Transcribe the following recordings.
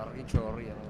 Argitxo horria gaur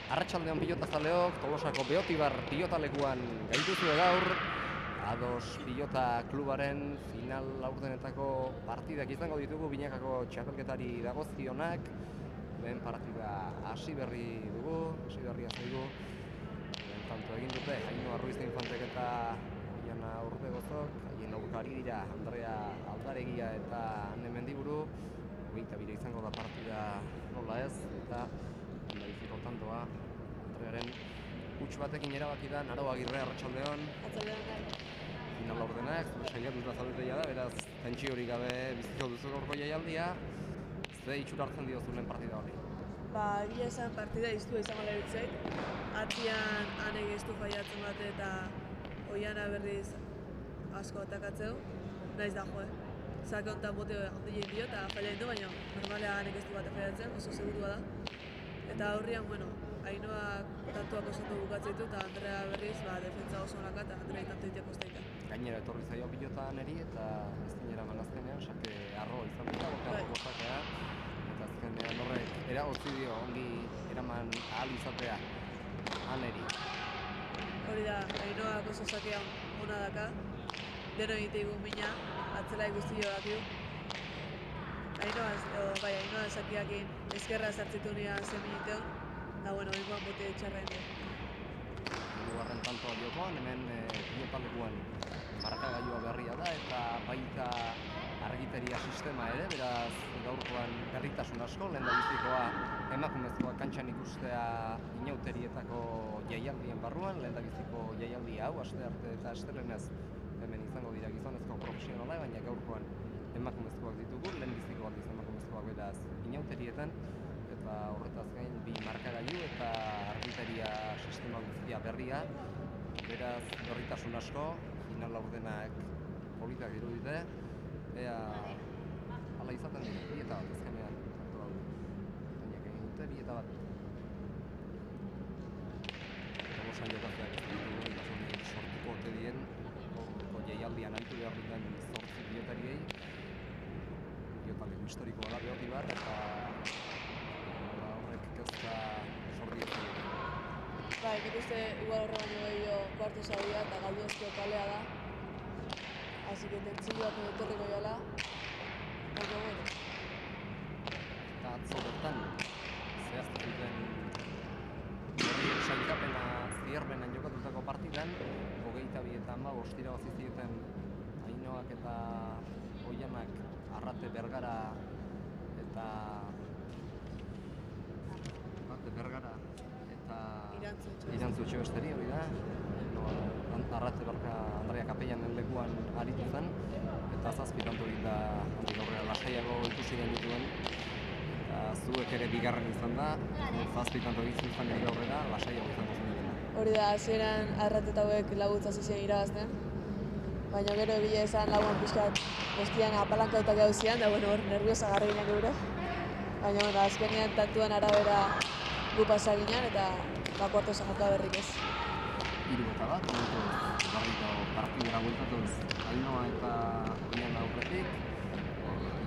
Arratsaldeon pilotazaleok, Tolosako Beotibar pilotalekuan gaituzue gaur A2 Pilota Klubaren final laurdenetako partidak izango ditugu binakako txapelketari dagozkionak. Lehen partida hasi berria zaigu. Lehen tanto egin dute Ainhoa Ruiz Infantek eta Iana Urdegozok, haien aurkari dira Andrea Aldaregia eta Ane Mendiburu. 22 izango da partida nola ez, eta Laiziko tantoa, Andrearen huts batekin erabaki da, Naro Agirre, arratsaldeon. Final laurdenak, saiatuta zaudetea da, beraz, tentsio hori gabe biziko duzu gaurko jaialdia. Ze itxura hartzen diozu lehen partida hori? Egia esan partida iztua izango lehitzeit. Atian Anek iztu faiatzen bat eta Oiana berriz asko atakatzeu, naiz da joe. Zake honetan bote handile dio eta faila ditu, baina normalea Anek iztu bat faiatzen, oso segurua da. Eta aurrian, Ainhoa tantuak osatu bukatzeitu eta Andrea berriz defentsa oso onaka eta Andrea tantu ditea kostaita. Gainera etorri zaio pilota neri eta ez dinera manaztenean, sake arro izan dira, bokakea. Eta azkenean horrek eragotzi dio ongi eraman ahal izatea aneri. Hori da, Ainhoak oso sakea ona daka, deno egite igun mina, atzela guztio dakiu. Ainhoa sakiakin ezkerra sartzitu nian zen miniteon, eta bengoan bote txarra egin. Hirugarren tantoa jokoan, hemen pilotalekuan markagailua berria da eta baita argiteria sistema ere, beraz gaurkoan berritasun asko, lehendabizikoa emakumezkoa kantxan ikustea inauterietako jaialdien barruan, lehendabiziko jaialdi hau, astearte eta astelenez hemen izango dira gizonezko profesionala, baina gaurkoan emakumezkoak ditugu, lehenbizikoak emakumezkoak beraz inauterietan, eta horretaz gain bi markagailu eta argiteria sistema guztia berria, beraz berritasun asko, final laurdenak politak irudite, ea hala izaten dira, bi eta bat ezkenean, baina egin dute, bi eta bat. Tolosan jokatzeak ez ditugu, eta sortuko ote dien, horko jaialdian aritu behar duten 8 pilotariei, pilotaleko historikoa da Beotibar, eta horrek kezka sorri ez dut. Nik uste igual horre baino gehiago kuartu zabia eta galduazko kalea da. Así que tentzio bat etorriko joala. Baina bueno. Eta atzo bertan, zehaztu zuten horri sailkapena zierbenan jokatutako partidan, 22 eta 15 irabazi zieten Ainhoak eta Oianak Arrate Bergara eta Irantzu Etxebesteri hori da. Arratze Barka Andrea Kapellanen lekuan aritu zen eta 7 tanto egin da handik aurrera lasaiago ikusi genituen. Zuek ere bigarren izan da, 7 tanto egin zen handik aurrera lasaiago izango zen. Hori da, hasieran Arrate eta hauek lagutza ziren irabazten, baina gero egia esan lauan pixkat guztian apalankautak gau zian, da hor nerviosa garri ginen geure. Baina azkenean tantuan arabera gu pasa ginen eta kuarto joka berrik ez. 3-1, barriko partidera bueltatuz Ainhoa eta Oiana aurretik,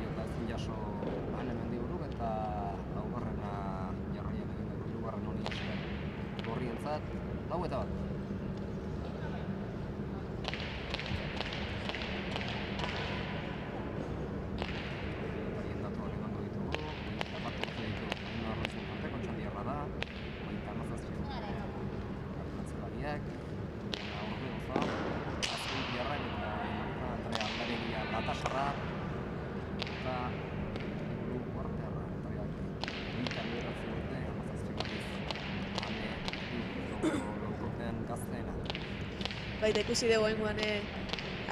eta ezin jaso hemen diburuk eta laugarrena jarraian egindako hirugarren honi esker gorrientzat 4-1. Baita ikusi dugu hainguan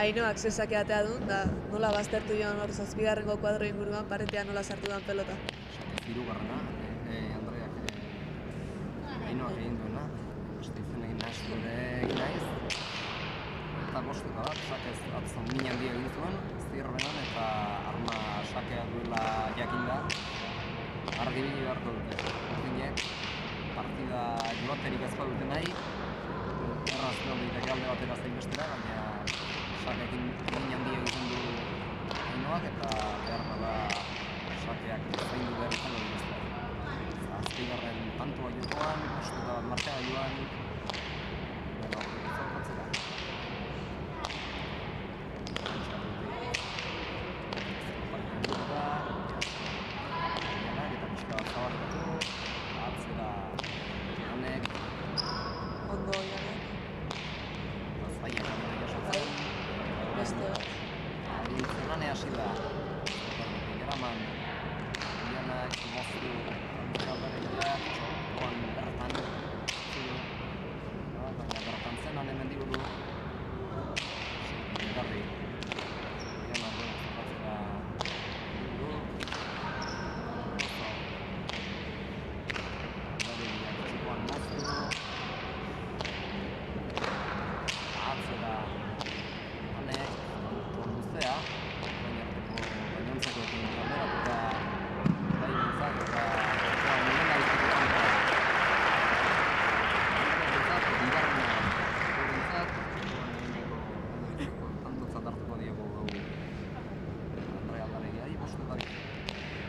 Ainhoak zezakeatea duen, da nola baztertu joan hor 7. kuadro inguruan paretean nola sartu duen pelota. Hirugarrena, Andreak Ainhoak egin duena, beste izen egin nahi egin naiz. Eta bosteta bat, sakez atzon min handia egin zuen, zirbenan eta arma sakea duela jakinda. Argi bini beharko dute, urdinek partida joaterik ez badute nahi, erraz duan diteke alde batera zein bestera, baina sakeekin min handia egiten du Ainhoak eta behar bada sakeak zein du behar izango du bestera. Azkeigarren tantua jokoan, bosteta bat martxaga joan,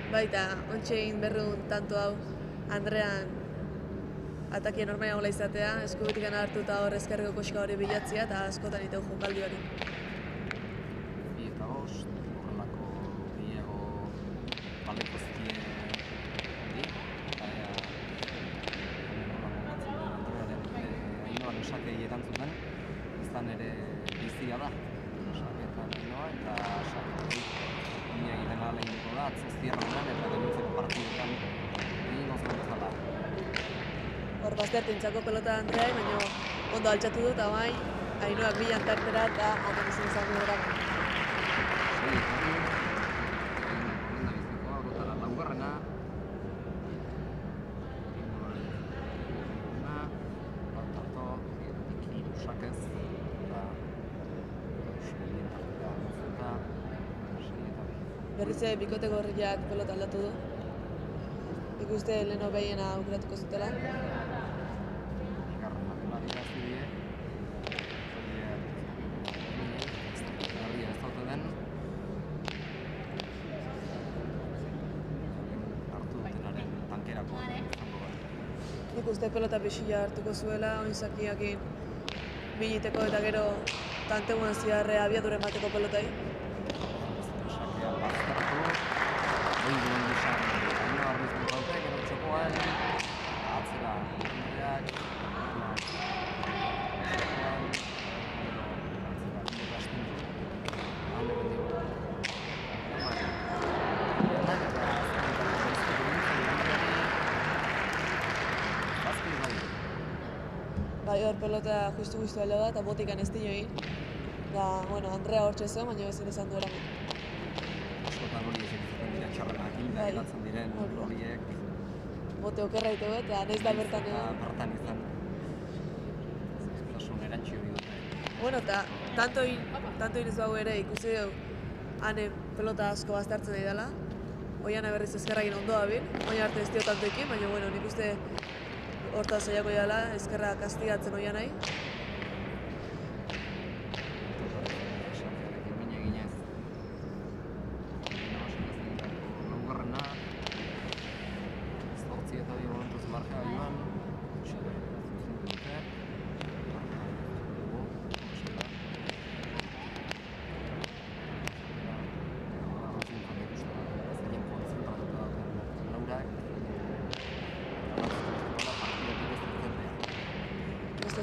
Baita, ontsa egin berrun tanto hau Andrean atakia normala gola izatea, eskubetik hartu eta hor ezkerreko koxka hori bilatzea eta askotan iteu jokaldi hori. 2 eta 5, horrelako gehiago baleko zikie handi, eta Ainhoaren sakei erantzuten, izan ere bizia da, saketan Ainhoa eta saketan Nia egiten ahalegineko da, atzoztierrenan eta gainontzeko partidetan egin gozuen bezala. Hor baztertintzako pelota Andrea, baina ondo altxatu dut, eta bai, Ainhoak bilan tartera eta aten izan izango dira. Laugarrena. Tarto, hiru sakez, eta berriz bikote gorriak pelota aldatu du. Ikuste leheno behiena aukeratuko zutela. Bigarrena dela dirazi die. Garria ez daute den. Hartu dutenaren tankerako izango da. Nik uste pelota pixila hartuko zuela, oinzakiakin biniteko eta gero tanteguan ziarre abiaduren bateko pelotai. Atzera, Andreak, Bai, hor pelota justu aldo da, eta botikan ez dio egin. Da, bueno, Andrea hor txezo, baina ezin esan du eramen. Askotan hori ezin izaten dira txarrenak, hilda geratzen diren horiek. Bote okerra ite eta nahiz da bertan egon. Bertan izan. Zasun erantzi hori dute. Bueno, eta tanto ez bau ere ikusi dugu hane pelota asko baztertzen nahi dela. Oiana berriz ezkerrakin ondo dabil, oin arte ez dio tantoekin, baina bueno, nik uste hortaz saiako dela ezkerra kastigatzen Oianai.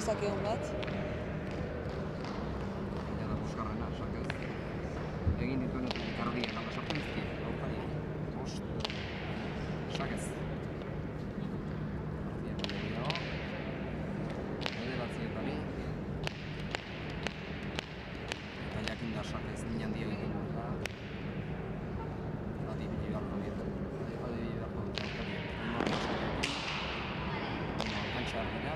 Zake hon bat. Eta buskarrena, sakez. Egin dituenetik ikardien, ala sartzen izki, aurkari. Bost. Sakez. Partien baina bederatzietari. Eta jakin da sakez, nian dio egin da. Adibili beharko dira. Adibili beharko dira aurkari. Kantxar dira.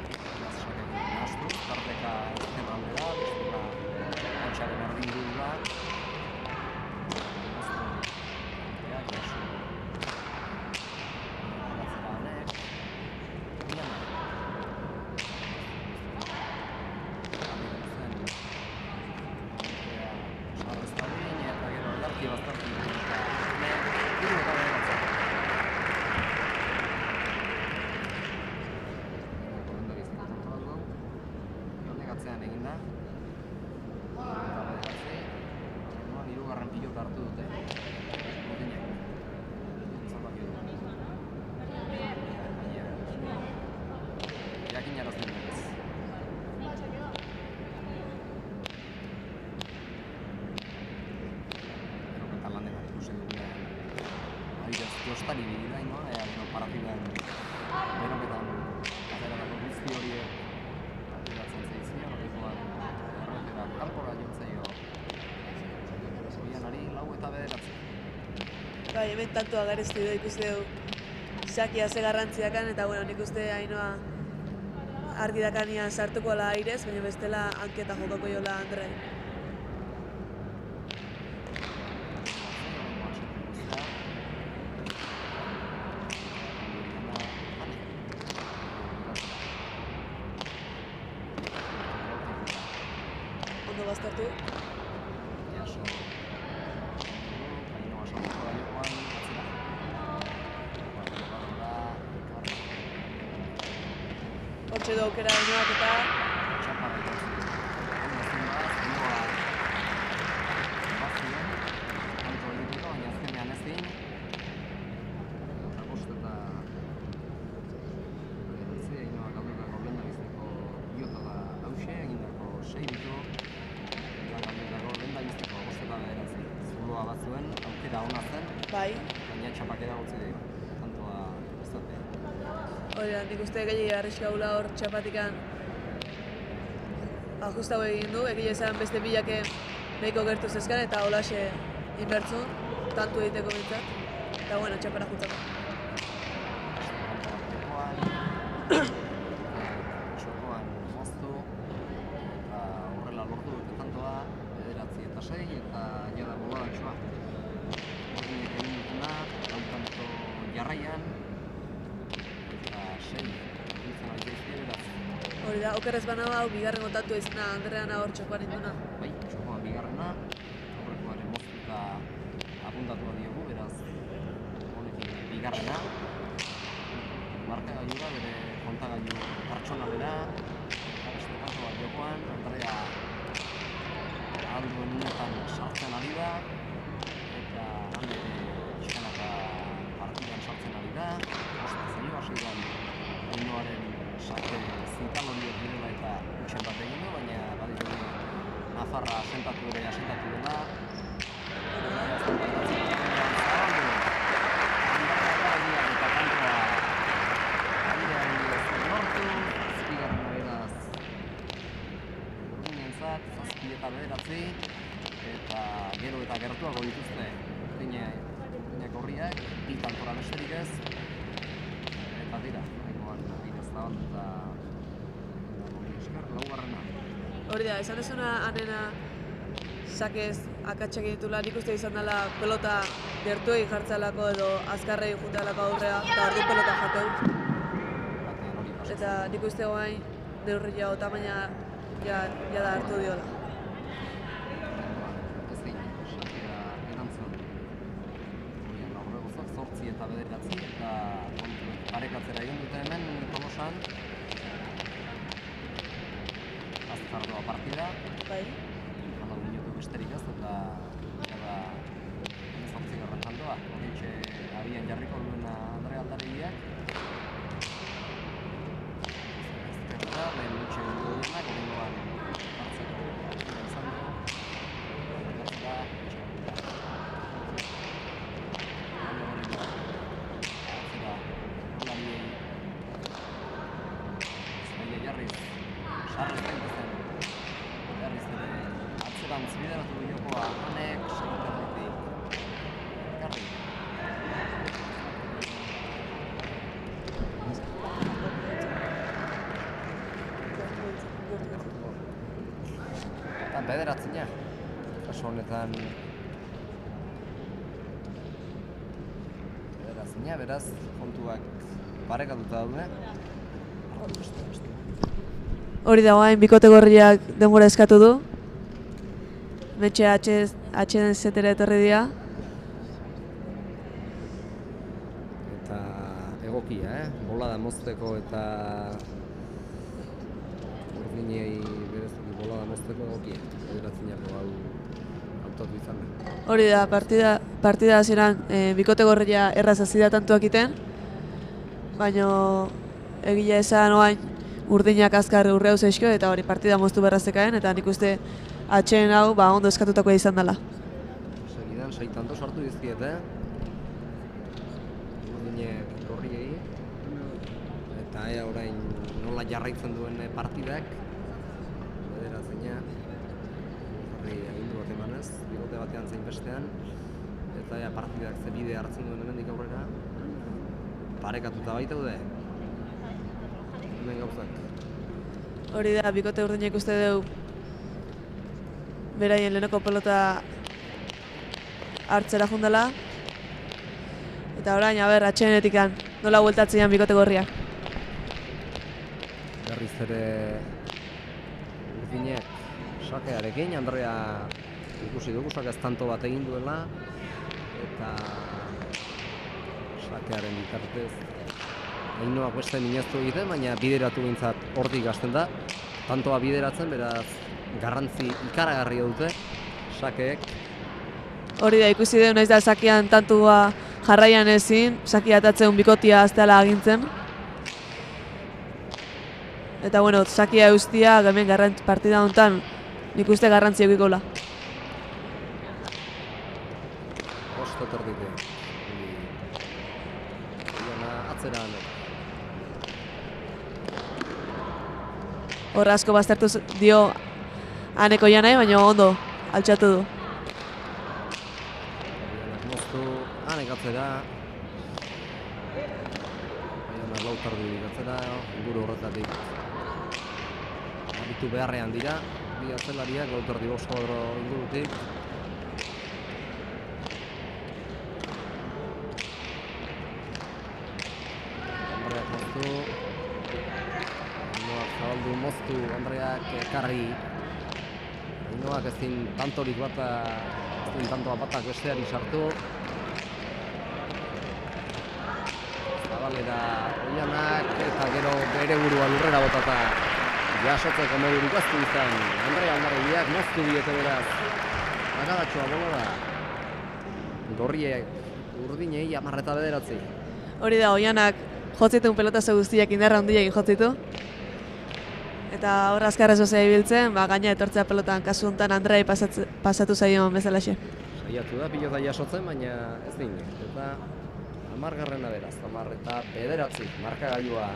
Tarteka ezkerra aldera, bestela kantxaren erdingurura. Eta jaso. Alatzera honek. Ian. Sarreztabin, eta gero edarki baztertu. Egin da. Eta bederatzi. Hirugarren pilota hartu dute. Botinek. Zalbaki du. Jakin jarazten dut. Eroketa landenak ikusi dugunean. Adibidez, jostari bidila inoa, gero partidan beroketan ateratako guzti horiek kanpora jotzaio Oianari 4 eta 9. Bai, hemen tanto agareztu du ikusi dugu Xakia ze garrantziakan, eta bueno, nik uste Ainoa argi dakanian sartuko ala airez, baina bestela hanketa jokako jola Andre. Baztertu. Jaso. Ainoa sartuko da jokoan, atzera. Hortxe du aukera Ainoak eta txaparra ikusi. Baina azkenean ez din. Eta bost eta Ainoak aldekako lehendabizteko pilota da hauxe, egindako 6 ditu. Zuloa bat zuen, aukera hona zen, bai. Baina txapakera gutzi dira, tantoa izatea. Hori da, nik uste gehiagia arriskaula hor txapatikan ajustau egin du, egia esan beste bilake nahiko gertu zezkan eta holaxe inbertzun, tantu egiteko bintzat, eta bueno, txapara jutzako. Txokoan moztu, eta horrela lortu dute tantoa, 9 eta 6, eta jada bolatxoa. Botinek egin dutena, tanto jarraian, eta 6, egiten ari zaizkie beraz. Hori da, okerrez bana hau bigarren otatu izena Andreana hor txokoan induna. Bai, txokoan bigarrena, aurrekoaren moztuta apuntatua diogu, beraz, honekin bigarrena. Markagailura, bere kontagailu pertsonalera, eta beste tanto bat jokoan, Andrea alduen unetan sartzen ari da, eta hande txikanaka partidan sartzen ari da, zailo hasidan Ainoaren sake zintal horiek direla eta utxen bat egin du, baina baditu Nafarra asentatu dela. adibidez. Eta dira, haingoan adibidez zabal eta esker, laugarrena. Hori da, esan dezuna anena sakez akatsak ditula, nik uste izan dela pelota gertuei jartzalako edo azkarrei juntalako aurrea, eta ordu pelota jateu. Eta nik uste guain neurri jau tamaina jada hartu diola. Ez din, sakea erantzun. Aurregozak 8 eta 9 eta parekatzera egin dute hemen Tolosan. Azkardoa partida. Bai. Minutu besterik ez, eta jada 8. tantoa. Horintxe abian jarriko duena Andre Aldariak. Lehen dutxe duenak, horrengoan hartzeko izan du. Horretzera, hartzera, horlariei zaila jarriz, sarrez daitezen. Jarriz ere, atzerantz bideratu du jokoa, Anek, segiterretik, garri. Eta bederatzina, kasu honetan bederatzina, beraz, kontuak parekatuta daude. Hori da guain, bikote gorriak denbora eskatu du. Metxe atxeden zetera etorri dira. Eta egokia, bolada mozteko eta urdinei berezuki bolada mozteko egokia. Bederatzinako hau hautatu izan da. Hori da, partida hasieran bikote gorria erraz hasi da tantuak iten, baina egia esan oain urdinak azkar urreu zeizko eta hori partida moztu berrazekaen, eta nik uste atxeen hau ondo eskatutakoa izan dela. Segidan, 6 tanto sartu dizkiete. Urdinek gorriei. Eta orain nola jarraitzen duen partidak. Bederatzina. Horri agindu bat emanez, bigote batean zein bestean. Eta partidak ze bide hartzen duen hemendik aurrera. Parekatuta baitaude. Hemen gauzak. Hori da, bikote urdinek uste deu beraien leheneko pelota hartzera jundela. Eta orain, atxeenetik nola bueltatzean bikote gorriak. Berriz ere urdinek sakearekin, Andrea ikusi dugu sakez tanto bat egin duela eta sakearen bitartez Ainoak beste minaztu egiten, baina bideratu bintzat hortik hasten da. Tantoa bideratzen, beraz garrantzi ikaragarria dute sakeek. Hori da, ikusi dugu naiz da sakian tantua jarraian ezin, sakia atatzen bikotia azteala agintzen. Eta bueno, sakia eustia, hemen partida honetan nik uste garrantzi egikola. Bost eterdite. Atzera hanek. Horra asko baztertu dio Aneko janai, baina ondo altxatu du. Moztu, Anek atzera. Baina lautardi atzera, inguru horretatik. Abitu beharrean dira, bi atzelariak lautardi bosko ingurutik. Andreak moztu. Zabaldu moztu, Andreak ekarri. Ainoak ezin tantorik bata, ezin tantoa batak besteari sartu. Zabalera Oianak eta gero bere burua lurrera botata jasotzeko modurik ez du izan. Andrea Aldarriak moztu diete beraz. Agadatxoa bola da. Gorriek urdinei 10 eta 9. Hori da, Oianak jotzitun pelotaz guztiak indarra handiak jotzitu. Eta hor azkarra zozea ibiltzen, gaina etortzea pelotan kasu honetan Andrei pasatu zaion bezalaxe. Saiatu da pilota jasotzen, baina ez din. Eta 10. beraz, 10 eta 9 markagailua.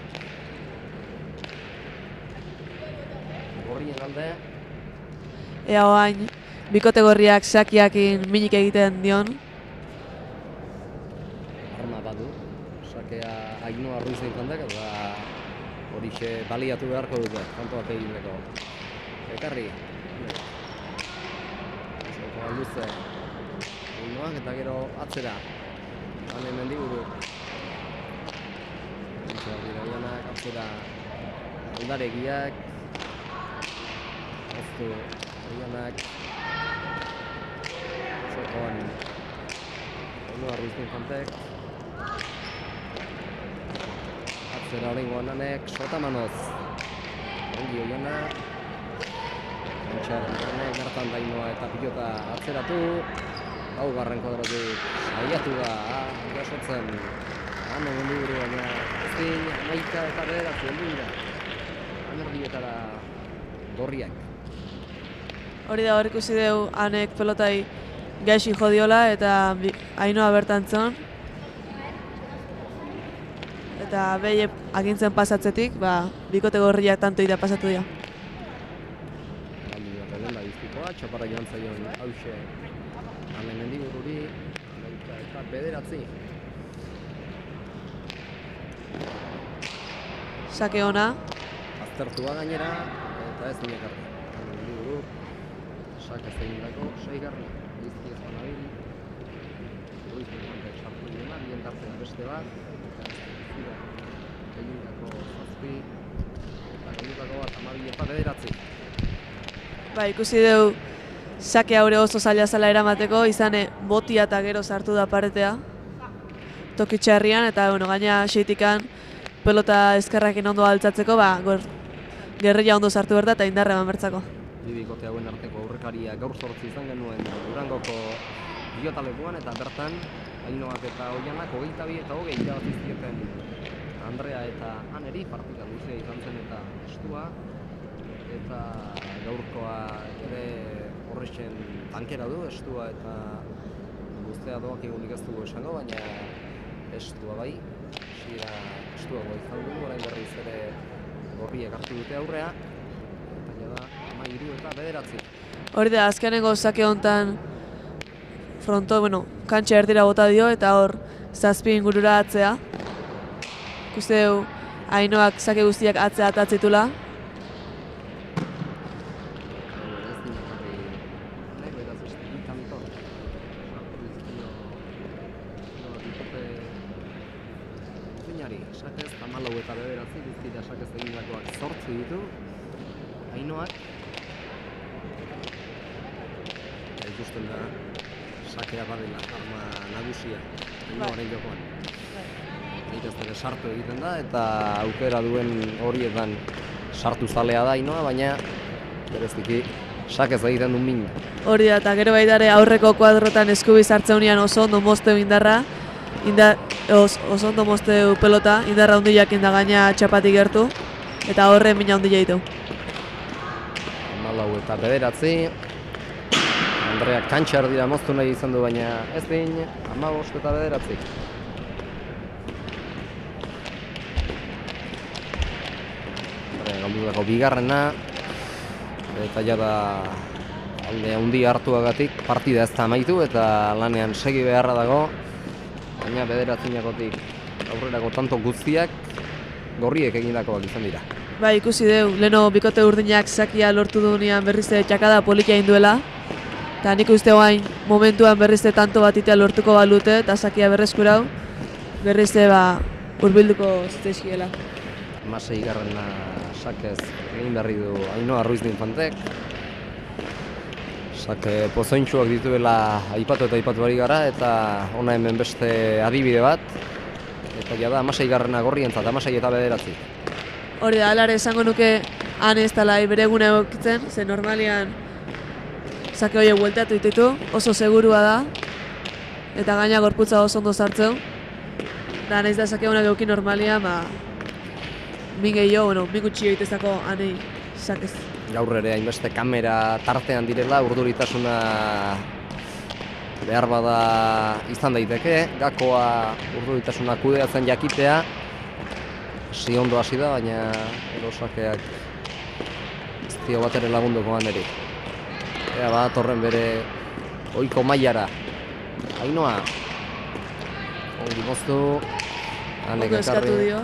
Gorrien alde. Ea oain, bikote gorriak sakiakin minik egiten dion. Arma badu. sakea Ainhoa Ruiz infantek, eta horixe baliatu beharko dute, kanto bat egiteko. Ekarri. Zoko luze. Ainhoak eta gero atzera. Hane Mendiburu. Oianak atzera. Aldaregiak. Oztu. Oianak. Zokoan. Ainhoa Ruiz infantek. Atzera horrengoan anek, Sotamanoz. Ongi Oiana. Antxarrenek bertan Ainhoa eta pilota atzeratu. Hau garren kuadratik saiatu da, jasotzen. Hane Mendiburu baina ezin amaika eta bederatzi heldu dira. Anerdietara gorriak. Hori da, hor ikusi dugu Anek pelotai gaixi jodiola eta Ainhoa bertantzon. Eta behi agintzen pasatzetik, bikote gorriak tanto ida pasatu dira. Handi bat egin da iztikoa, txaparra joan zaion hause Hane Mendibururi, eta bederatzi. Sake ona. Aztertua gainera, eta ez dinekarri. Hane Mendiburu, sake zeindako, seigarri. Izki ez banabil. Ruiz Infantek sartu dena, bien tartena beste bat. Egindako zazpi, eta egindako bat amabil eta bederatzi. Ikusi dugu sake haure oso zaila zela eramateko, izane botia eta gero sartu da paretea. Toki txarrian eta gaina seitikan pelota ezkerrakin ondo altzatzeko, gerrilla ondo sartu berda eta indarra eman bertzako. Bikote hauen arteko aurrekaria gaur zortzi izan genuen Durangoko biotalekuan eta bertan Ainhoak eta Oianak 22 eta 20 irabazi zieten Andrea eta Aneri partida luzea izan zen eta estua, eta gaurkoa ere horrexen tankera du, estua eta guztea doak egunik ez dugu esango, baina estua bai, estua izan dugu, orain berriz ere gorriek hartu dute aurrea, eta jada 13 eta bederatzi. Hori da, azkenengo sake hontan fronto, kantxa erdira bota dio eta hor zazpi ingurura atzea. Ikuste dugu Ainhoak sake guztiak atzea atatzitula. Sakez, 14 eta bederatzi, guztira sakez egindakoak 8 ditu. Ainhoak. Ikusten da, sakea badela arma nagusia, Ainhoaren jokoan. Nik ez dira sartu egiten da, eta aukera duen horietan sartu zalea da Ainhoa, baina bereziki sakez egiten du min. Hori da, eta gero baitare aurreko kuadrotan eskubi sartzeunean oso ondo mozteu indarra, oso ondo mozteu pelota, indarra hundiak inda gaina txapatik gertu, eta horren mina hundia ditu. 14 eta bederatzi, Andreak kantxa erdira moztu nahi izan du, baina ez din, 15 eta bederatzi. Galdudako bigarrena, eta jada alde handi hartuagatik partida ez da amaitu eta lanean segi beharra dago, baina bederatzinakotik aurrerako tanto guztiak gorriek egindakoak izan dira. Ikusi dugu, leno bikote urdinak sakia lortu duenean berrizte txakada politia induela, eta nik uste guain momentuan berrizte tanto batitea lortuko balute eta sakia berreskurau, berrizte hurbilduko zitezkiela. 16 garrena sakez egin berri du Ainhoa Ruiz Infantek. Sake pozointxuak dituela aipatu eta aipatu bari gara, eta hona hemen beste adibide bat. Eta jada 16 garrena gorrientzat, 16 eta bederatzi. Hori da, alare esango nuke han ez dela bere eguna egokitzen, ze normalian sake horiek bueltatu ditutu, oso segurua da, eta gaina gorputza oso ondo sartzeu. Da nahiz da sake honak euki normalian, min gehiago, min gutxi egitezako anei sakez. Gaur ere hainbeste kamera tartean direla, urduritasuna behar bada izan daiteke, gakoa urduritasuna kudeatzen jakitea, hasi ondo hasi da, baina erosakeak ez dio bat ere lagunduko aneri. Ea bat horren bere ohiko mailara. Ainhoa, ongi moztu, Anek Ondo eskatu ekarri. dio.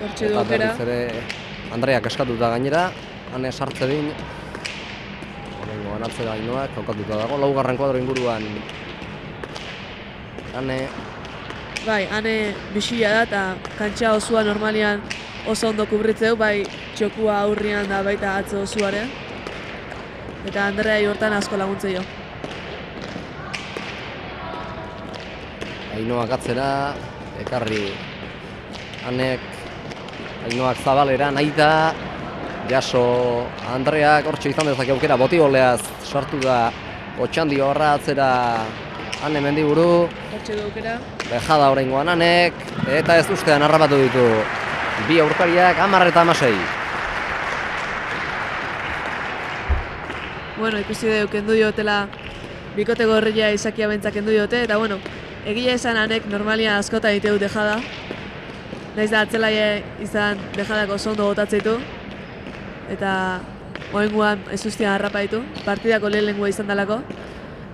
Hortxe du Eta aukera. berriz ere Andreak eskatuta gainera. Ane sartze din. Horrengoan atzera Ainoak kokatuta dago. Laugarren kuadro inguruan. Ane. Bai, ane bisila da eta kantxa osua normalian oso ondo kubritzeu, bai txokua aurrian da baita atze osuare. Eta Andrea hortan asko laguntzeo. Ainoak atzera. Ekarri. Anek. Ainoak zabalera nahi da. Jaso Andreak hortxe izan dezake aukera botigoleaz sartu da Otxandio horra atzera Ane Mendiburu. Hortxe du aukera. Bejada horrengoan Anek eta ez ustean harrapatu ditu bi aurkariak 10 eta 16. Bueno, ikusi dugu kendu diotela bikote gorria Izakia bentzak kendu diote eta bueno, egia esan Anek normalian askota diteu dejada. Naiz da atzelaia izan dejadako oso ondo botatzeitu. Eta oraingoan ez ustean harrapa ditu, partidako lehenengua izan dalako,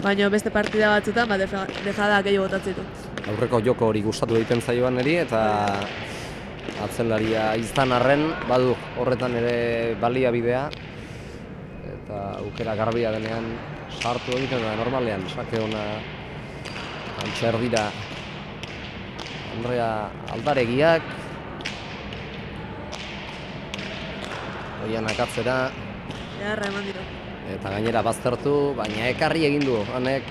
baina beste partida batzutan dejada gehiago botatzen ditu. Aurreko joko hori gustatu egiten zaioan eri eta atzelaria izan arren badu horretan ere baliabidea eta aukera garbia denean sartu egiten da normalean sake ona antxa erdira Andrea Aldaregiak Oianak atzera Beharra eman dira. eta gainera baztertu, baina ekarri egin du Anek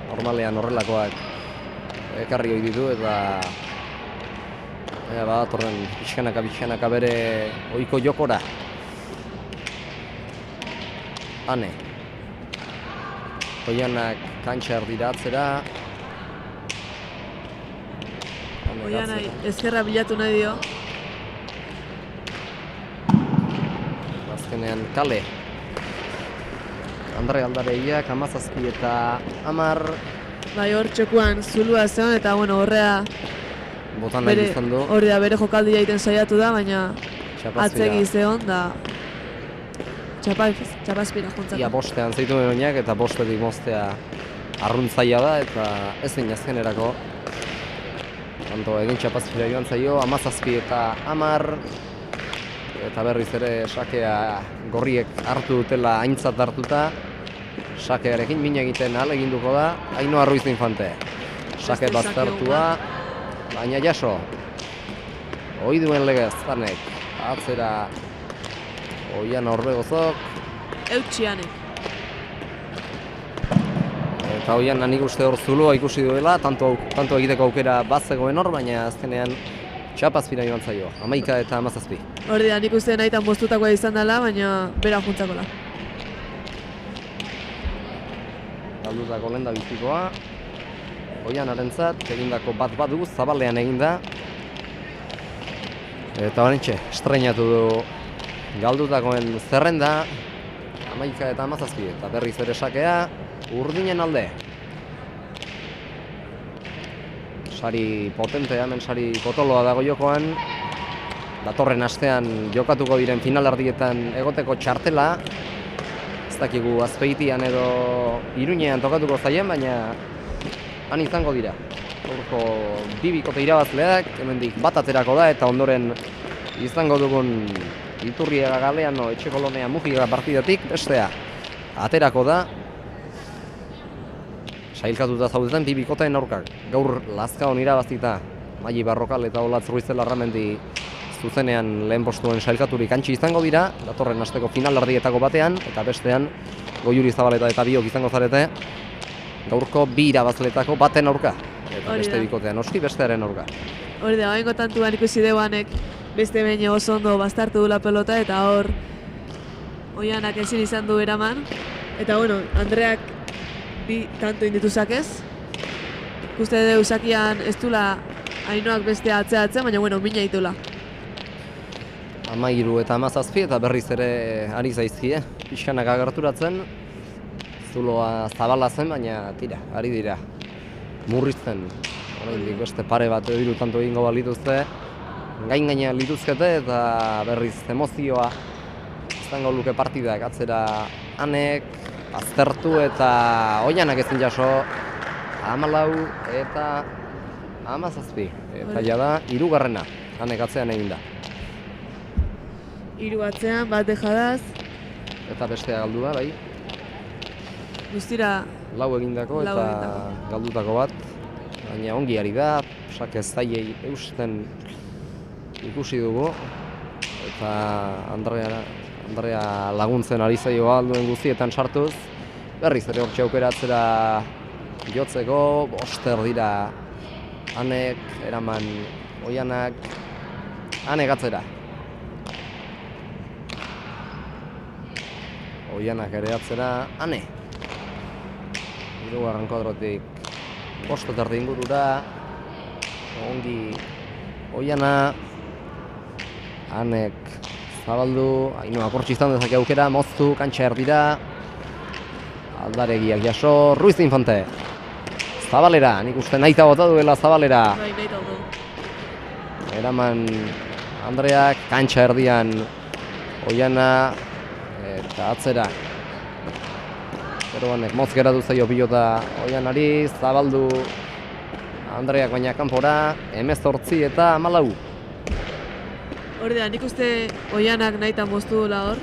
normalean horrelakoak ekarri hori ditu eta badatorren pixkanaka bere ohiko jokora. Ane. Oianak kantxa erdira atzera. Oianak ezkerra bilatu nahi dio. Azkenean kale. Andre Aldareiak 17 eta 10. Bai, hor txokuan zulua zeon eta bueno, horrea Botan nahi izan du. hori da bere jokaldia egiten saiatu da, baina Txapazpira. atzegi zeon da txapazpira jontzako. Ia bostean zeitu oinak eta bostetik moztea arruntzaia da eta ezin azkenerako. Tanto egin txapazpira joan zaio, 17 eta 10. Eta berriz ere sakea gorriek hartu dutela aintzat hartuta. Sakearekin min egiten ahaleginduko da Ainoa Ruiz Infante. Sake Beste baztertua, baina jaso. Ohi duen legez, Anek. Atzera Oiana Orbegozok. Eutxianek. Eta Oiana nik uste hor zuloa ikusi duela, tanto egiteko aukera bazegoen hor, baina azkenean txapazpira joan zaio. 11 eta 17. Hori da, nik uste nahitan bostutakoa izan dela, baina bera juntzako da. Galdutako lehen da bizikoa. Oianarentzat egindako bat badu, zabalean eginda. Eta horrentxe, estreinatu du galdutakoen zerrenda. 11 eta 17, eta berriz ere sakea, urdinen alde. Sari potentea, hemen sari potoloa dago jokoan. Datorren astean jokatuko diren finalerdietan egoteko txartela. Ez dakigu Azpeitian edo Iruñean tokatuko zaien, baina han izango dira. Gaurko bi bikote irabazleak, hemendik bat aterako da eta ondoren izango dugun Iturriaga Galeano Etxekolonea Mujiga partidatik bestea aterako da. Sailkatuta zaudeten bi bikoteen aurkak. Gaur Lazkaon irabazita Maili Barrokal eta Olatz Ruiz Larramendi zuzenean lehen postuen sailkaturik antxi izango dira, datorren asteko finalerdietako batean, eta bestean Goiuri Zabaleta eta biok izango zarete gaurko bi irabazletako baten aurka. Eta Hori beste da. bikotean noski bestearen aurka. Hori da, oraingo tantuan ikusi dugu Anek beste behin oso ondo bastartu dula pelota eta hor Oianak ezin izan du eraman. Eta bueno, Andreak bi tanto indituzak ez. Ikuste dugu Zakian ez dula Ainoak beste atzeatzen, baina bueno, mina ditula. 13 eta 17 eta berriz ere ari zaizkie, pixkanak agerturatzen. Zuloa zabala zen, baina tira, ari dira. Murrizten, oraindik beste pare bat edo hiru tanto egingo balituzte. Gain-gainean lituzkete eta berriz emozioa izango luke partidak atzera Anek, aztertu eta Oianak ezin jaso 14 eta 17. Eta jada, 3. Anek atzean egin da. 3 atzean, bat dejadaz. Eta bestea galdu da, bai. Guztira 4 egindako eta galdutako bat. Baina ongi ari da, sake zaiei eusten ikusi dugu. Eta Andrea laguntzen ari zaio alduen guztietan sartuz. Berriz ere hortxe aukeratzera jotzeko, 5 dira Anek, eraman Oianak, Anek atzera. Oianak ere atzera, Ane. 3. kuadrotik 5 ingurura, ongi Oiana, Anek zabaldu, Ainhoa kortsi izan dezake aukera, moztu, kantxa erdira, Aldaregiak jaso, Ruiz de Infante. Zabalera, nik uste nahita bota duela Zabalera. Bai, nahita du. Eraman Andreak, kantxa erdian Oiana eta atzera. Gero honek motz geratu zaio pilota Oianari, zabaldu Andreak baina kanpora, 18 eta 14. Hori da, nik uste Oianak nahita moztu dula hor.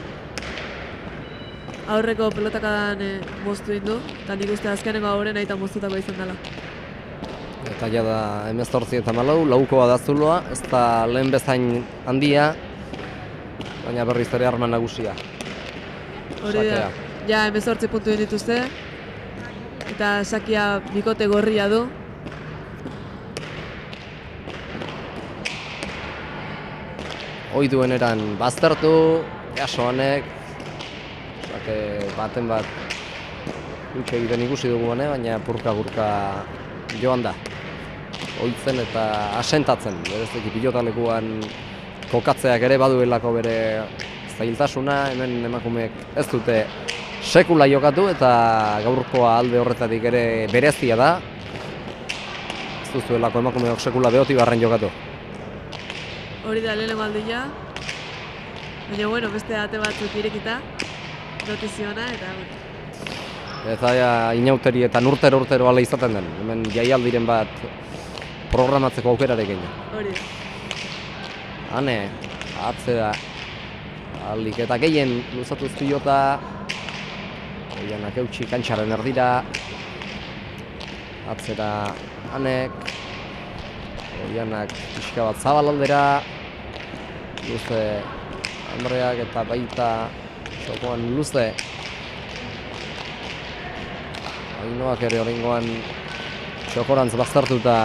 Aurreko pelotakadan moztu indu, eta nik uste azkeneko aurre nahita moztutako izan dela. Eta jada 18 eta 14, laukoa da zuloa, ez da lehen bezain handia, baina berriz ere arma nagusia. Hori da, ja 18 puntu dituzte, eta sakia bikote gorria du. Oiduen eran baztertu, jaso Anek, baten bat utxe egiten ikusi dugu baina purka-purka joan da. Oitzen eta asentatzen, bereziki pilotalekuan kokatzeak ere baduelako bere zailtasuna, hemen emakumeek ez dute sekula jokatu eta gaurkoa alde horretatik ere berezia da. Ez duzuelako emakumeok sekula Beotibarren jokatu. Hori da lehenengo aldia, baina bueno, beste ate batzuk irekita, notiziona eta bueno. Eta inauterietan urtero ala izaten den, hemen jaialdiren bat programatzeko aukerarekin. Hori. Ane, atzera, aldik eta gehien luzatuz pilota, Oianak eutxi kantxaren erdira, atzera Anek, Oianak pixka bat zabal aldera, luze Andreak eta baita txokoan luze. Ainhoak ere oraingoan txokorantz baztertuta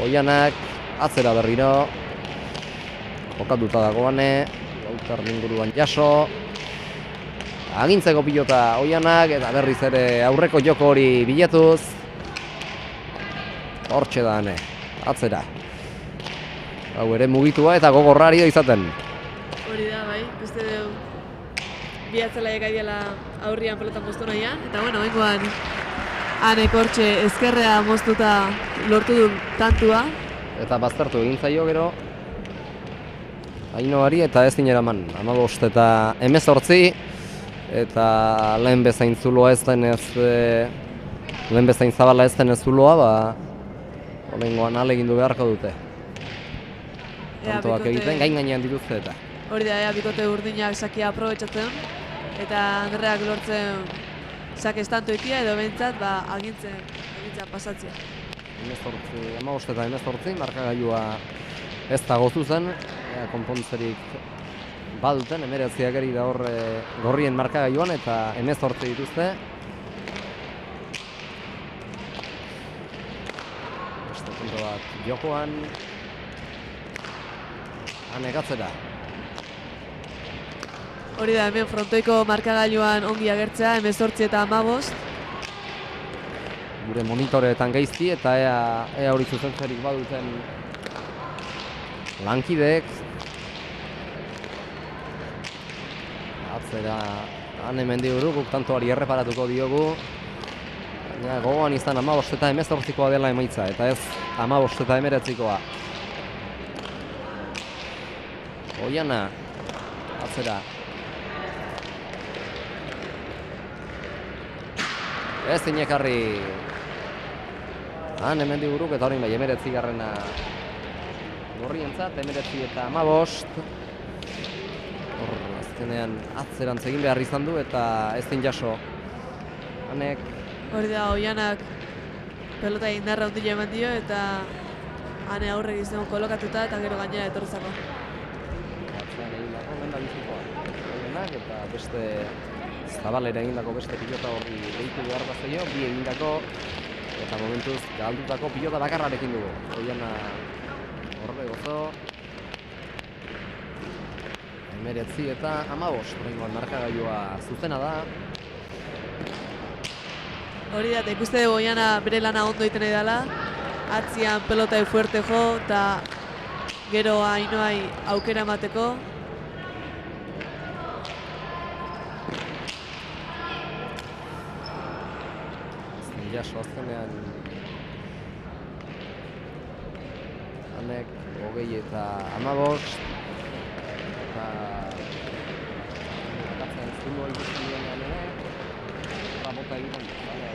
Oianak atzera berriro. Jokatuta dagoane, Lautar inguruan jaso. Agintzeko pilota Oianak eta berriz ere aurreko joko hori bilatuz. Hortxe da Ane, atzera. Hau ere mugitua eta gogorrari da izaten. Hori da, bai, uste dugu bi atzelaiek aideala aurrian pelotan moztu nahian, eta bueno, bengoan Anek hortxe ezkerrea moztuta lortu du tantua. Eta baztertu egin zaio gero Ainhoari eta ez eraman, 15 eta 18, eta lehen bezain zuloa ez denez, lehen bezain zabala ez denez zuloa, ba, horrengoan alegindu beharko dute. Tantoak egiten, gain gainean dituzte eta. Hori da, bikote urdinak sakia aprobetxatzen, eta Andreak lortzen sake estantoikia edo behintzat agintzen pasatzea. 15 eta 18, markagailua ez da gozu zen, konpontzerik baduten, 19 eri da hor gorrien markagailuan eta 18 dituzte. Beste punto bat jokoan, Anek atzera. Hori da, hemen frontoiko markagailuan ongi agertzea, 18 eta 15. Gure monitoreetan gaizki eta ea hori zuzentzerik baduten lankideek. Atzera Ane Mendiburu, guk tantoari erreparatuko diogu. Baina gogoan izan 15 eta 18koa dela emaitza, eta ez 15 eta 19koa. Oiana, atzera. Ez inekarri Han hemendik buruk eta orain bai 19garrena gorrientzat, 19 eta 15. Hor azkenean atzerantz egin behar izan du eta ezin jaso. Hanek Hori da, Oianak pelota indarra handia eman dio eta hane aurre gizten kolokatuta eta gero gainera etorrizako. atzean egindako lehen da bizikoa. Oianak eta beste Zabalera egindako beste pilota horri gehitu behar da zaio, bi egindako eta momentuz galdutako pilota bakarrarekin dugu. Oiana horre gozo. 19 eta 15, oraingoan markagailua zuzena da. Hori da, eta ikuste dugu Oiana bere lana ondo egiten nahi dela, atzian pelota fuerte jo eta gero Ainoai aukera emateko. Jaso azkenean Hanek 20 eta 15 eta akatzen zundua ikusten duenean ere bota egiten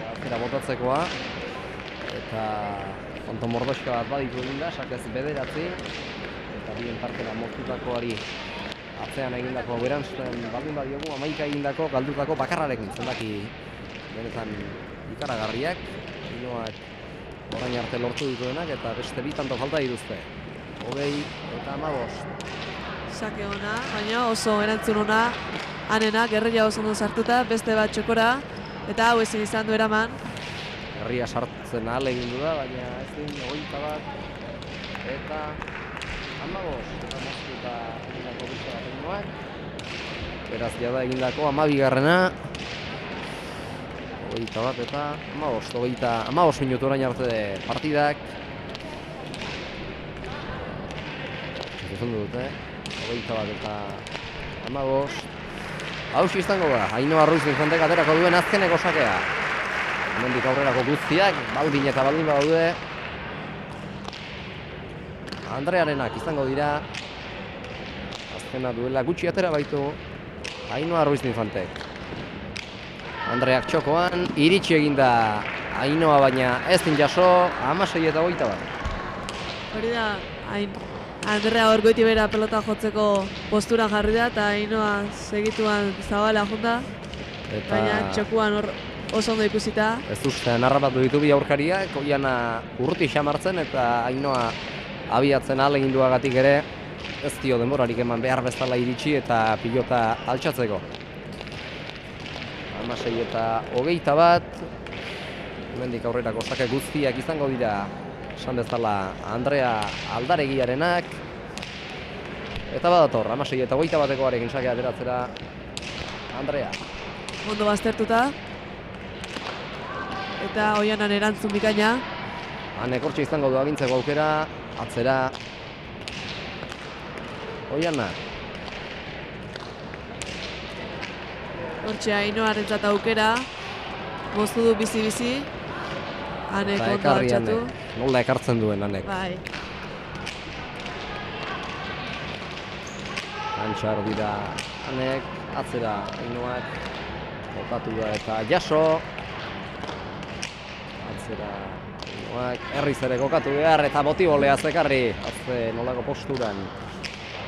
atzera botatzekoa eta konto mordoxka bat baditu egin da, sakez bederatzi eta bien partera moztutakoari atzean egindako berantzten baldin badiogu 11 egindako galdutako bakarrarekin zenbaki benetan ikaragarriak, Ainoak orain arte lortu dituenak eta beste bi tanto falta dituzte. 20 eta 15. Sake ona, baina oso erantzun ona, Hanena gerrilla oso ondo sartuta, beste bat txokora eta hau ezin izan du eraman. Gerria sartzen ahalegindu da, baina ezin 21 eta 15 eta moztuta egindako beste bat Ainoak. Beraz jada egindako 12garrena. 21 eta 15 minutu orain arte partidak. Zuzendu dute, 21 eta 15. Hauxe izango da, Ainoa Ruiz Infantek aterako duen azkeneko sakea. Hemendik aurrerako guztiak, baldin eta baldin badaude. Andrearenak izango dira. Azkena duela gutxi atera baitu Ainoa Ruiz Infantek. Andreak txokoan, iritsi eginda Ainoa baina ezin jaso, 16 eta 21. Hori da, Andrea hor goiti bera pelota jotzeko posturan jarri da eta Ainoa segituan Zabala junda, baina txokuan hor oso ondo ikusita. Ez ustean harrapatu ditu bi aurkariak, Oiana urruti xamartzen eta Ainoa abiatzen ahaleginduagatik ere ez dio denborarik eman behar bezala iritsi eta pilota altxatzeko. 16 eta 21, hemendik aurrerako sake guztiak izango dira, esan bezala Andrea Aldaregiarenak, eta badator, 16 eta 21-ekoarekin sakea ateratzera Andrea. Ondo baztertuta, eta Oianan erantzun bikaina. Hanek hortxe izango du agintzeko aukera, atzera Oiana. Hortxe Ainoarentzat aukera, moztu du bizi-bizi, Hanek ondo altxatu. Nola ekartzen duen Hanek. Bai. Antxar dira Hanek, atzera Ainoak, botatu da eta jaso. Atzera Ainoak, herriz ere kokatu behar eta botibolea zekarri, azte nolako posturan.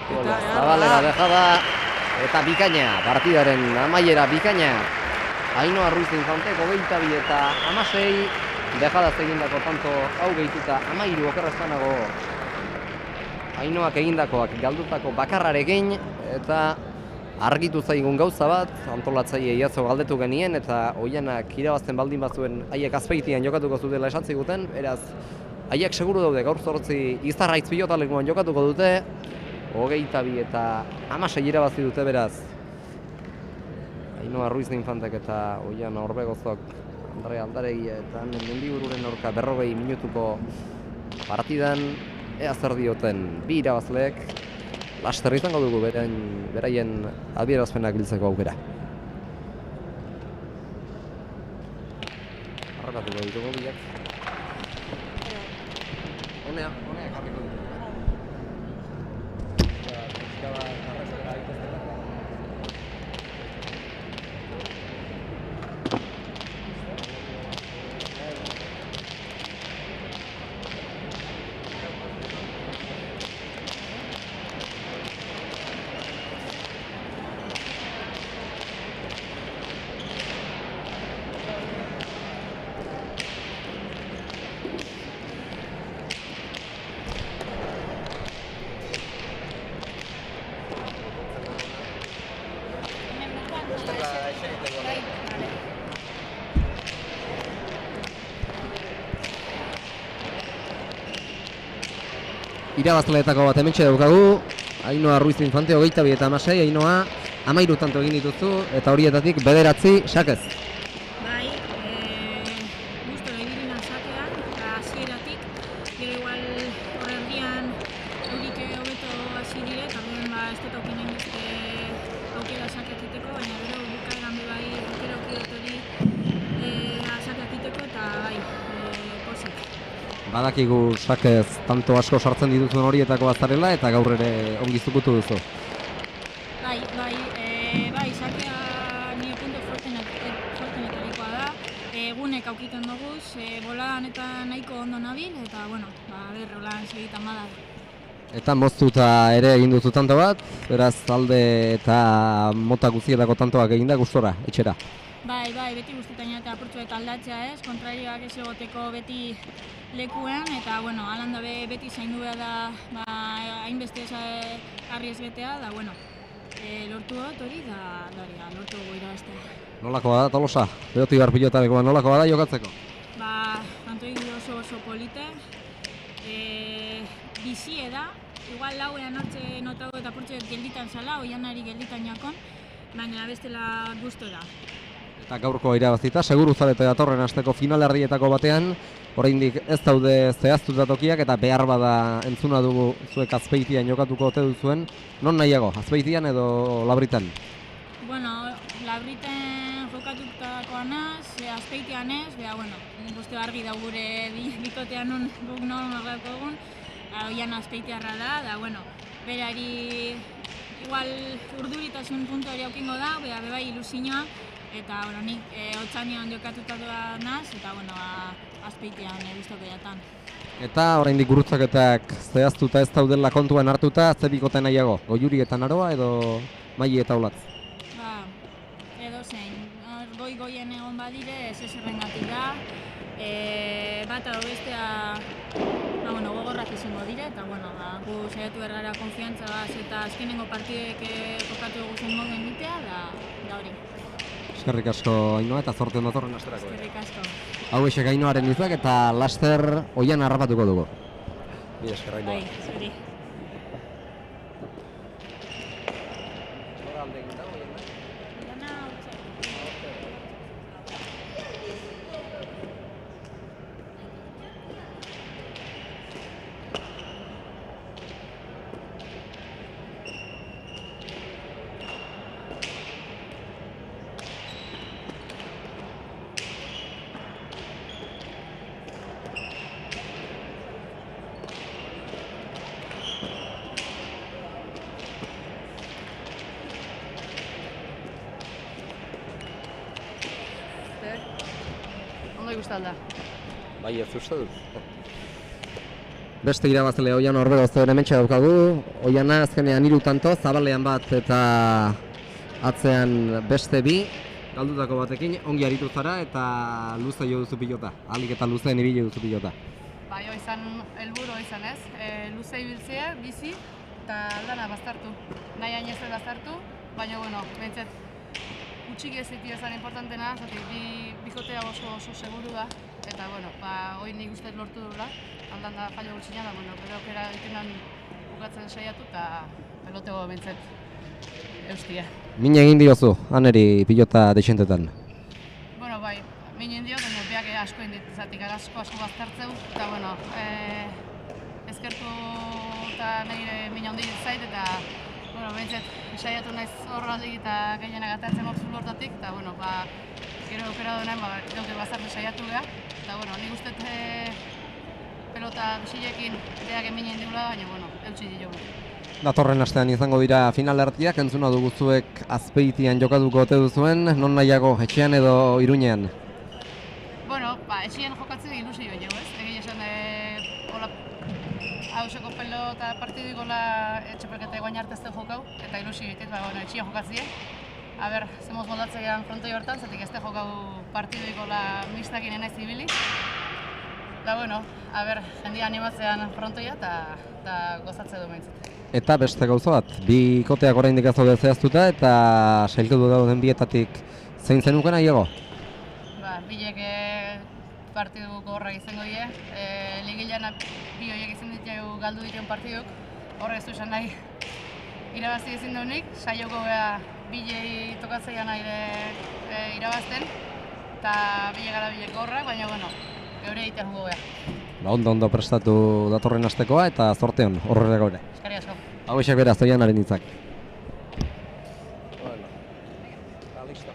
Zabalera dejada. Eta bikaina, partidaren amaiera bikaina. Ainoa Ruiz Infantek 22 eta 16. Dejadaz egindako tanto hau gehituta 13 okerrezanago. Ainoak egindakoak galdutako bakarrarekin. Eta argitu zaigun gauza bat, antolatzaile iatzo galdetu genien. Eta Oianak irabazten baldin bazuen haiek azpeitian jokatuko zutela esan ziguten. Eraz, haiek seguru daude gaur zortzi Izarraitz pilotalekuan jokatuko dute. 22 eta 16 irabazi dute beraz. Ainoa Ruiz Infantek eta Oiana Orbegozok, Andrea Aldaregia eta Mendibururen aurka 40 minutuko partidan ea zer dioten bi irabazleek. Laster izango dugu beraien adierazpenak biltzeko aukera. Harrapatuko ditugu biak. Honea jarriko ditugu. irabazleetako bat hementxe daukagu, Ainhoa Ruiz Infante 22 eta 16, Ainhoa 13 tanto egin dituzu, eta horietatik 9 sakez. Bai, gustora ibili sakean, eta hasieratik, gero igual horreldian eurik hobeto hasi dire, también ez dut aukin nahi beste aukera sakeak iteko, baina gero bukaeran bai aukera aukidot hori sakeak iteko, eta bai, pozik. Badakigu sakez tanto asko sartzen dituzuen horietako bazarela, eta gaur ere ongi zukutu duzu. Bai, sakea nire punto fuertenetarikoa da. Egunek aukiten duguz, boladan eta nahiko ondo nabil, eta bueno, holan segitan bada. Eta moztuta ere egin duzu tanto bat, beraz alde eta mota guztietako tantoak eginda gustora, etxera. Bai, beti guztitaina eta apurtzu eta aldatzea ez, kontrarioak ez egoteko beti lekuen, eta bueno, alan da beti zaindu behar da, hainbeste harri ez betea, da bueno, lortu dut hori, da lortu dugu irabaztea. Nolako da, Tolosa? Beotibar pilotarekoa nolako da jokatzeko? Kantoi oso polite, bizie da, igual lauean hartze notago eta apurtzu gelditan zala, oianari gelditan jakon, baina bestela gustora. Eta gaurko irabazita, seguru zarete datorren asteko finalerdietako batean, oraindik ez daude zehaztuta tokiak eta behar bada entzuna dugu zuek Azpeitian jokatuko ote duzuen. Non nahiago, Azpeitian edo Labritan? Bueno, Labriten jokatutakoa naz, Azpeitian ez, bueno, uste argi da gure bikotean guk non horreko egun, oian Azpeitiarra da, bueno, berari igual urduritasun puntu hori aukingo da, bai ilusioa, eta bueno, nik Otsanian jokatutakoa naz, eta bueno, Azpeitian guztoko jatan. Eta oraindik gurutzaketak zehaztuta ez daudela kontuan hartuta, ze bikote nahiago? Goiuri eta Naroa edo Maili eta Olatz? Edo zein, goien egon badire ez errengatik da, bata bestea gogorrak izango dire, eta gu saiatu bergara konfiantzaz eta azkenengo partidek jokatu dugu zen mogen ditea, da hori. Eskerrik asko Ainhoa eta zorten datorren asterako. Eskerrik asko. Hau esek Ainhoaren izak eta laster oian harrapatuko dugu. Bi esker Ainhoa. Bai, zuri. Ondo ikusten da. Bai, ez uste dut. Beste irabazle Oian Orbegozo hementxe daukagu. Oiana azkenean 3 tanto, Zabalean bat eta atzean beste 2. Galdutako batekin, ongi aritu zara eta luze jo duzu pilota. Ahalik eta luzeen ibili duzu pilota. Bai, helburu izan ez. Luze ibiltzea, bizi eta aldana baztertu. Nahi hain ez baztertu, baina bueno, behintzat utxik ez zitu ezan importantena, bikotea oso seguru da, eta bueno, hori nik uste lortu dula, aldan da fallo gutxina da, bueno, gero aukera egitenan bukatzen saiatu eta pelotego behintzat eustia. Min egin diozu, aneri pilota deixentetan? Bueno, bai, min egin dio, baina beak asko indit, zatik asko baztertzeu, eta bueno, ezkertu eta nire min handi zait, eta bueno, behintzat, saiatu naiz horrendik eta gehienak atatzen hor zulortatik, eta bueno, gero aukera duenean, gaute bazarte saiatu geha, eta bueno, nik uste pelota bisilekin beak eminen digula, baina bueno, eutsi diogu. Datorren astean izango dira finalerdiak, entzuna dugu zuek Azpeitian jokatuko ote duzuen, non nahiago, etxean edo Iruñean? Bueno, etxean jokatzen ilusioa jo, ez? Egin esan, hauseko pelota partidu gola etxepelketa egoain artezten jokau, eta ilusio egitez, etxean jokatzien. Aber, zemoz moldatzean frontoi hortan, zatik ez da jokau partidu gola mixtakin enaiz ibili. Da, bueno, jendia animatzean frontoia eta gozatze du behintzat. Eta beste gauza bat, bi koteak oraindik ez daude zehaztuta eta sailkatu dauden bietatik zein zenuken nahiago? Bilek partidu gogorrak izango die. ligilan bi horiek izan ditu galdu dituen partiduk, horrek ez du esan nahi irabazi ezin duenik, saioko gea bilei tokatzea nahi irabazten, eta bile gara bileko horrak, baina geure egitea jugo gea. Ondo prestatu datorren astekoa eta zorte hon, horrela gaur. Eskerrik asko. Hau isek beraz, Oianaren hitzak. Listo.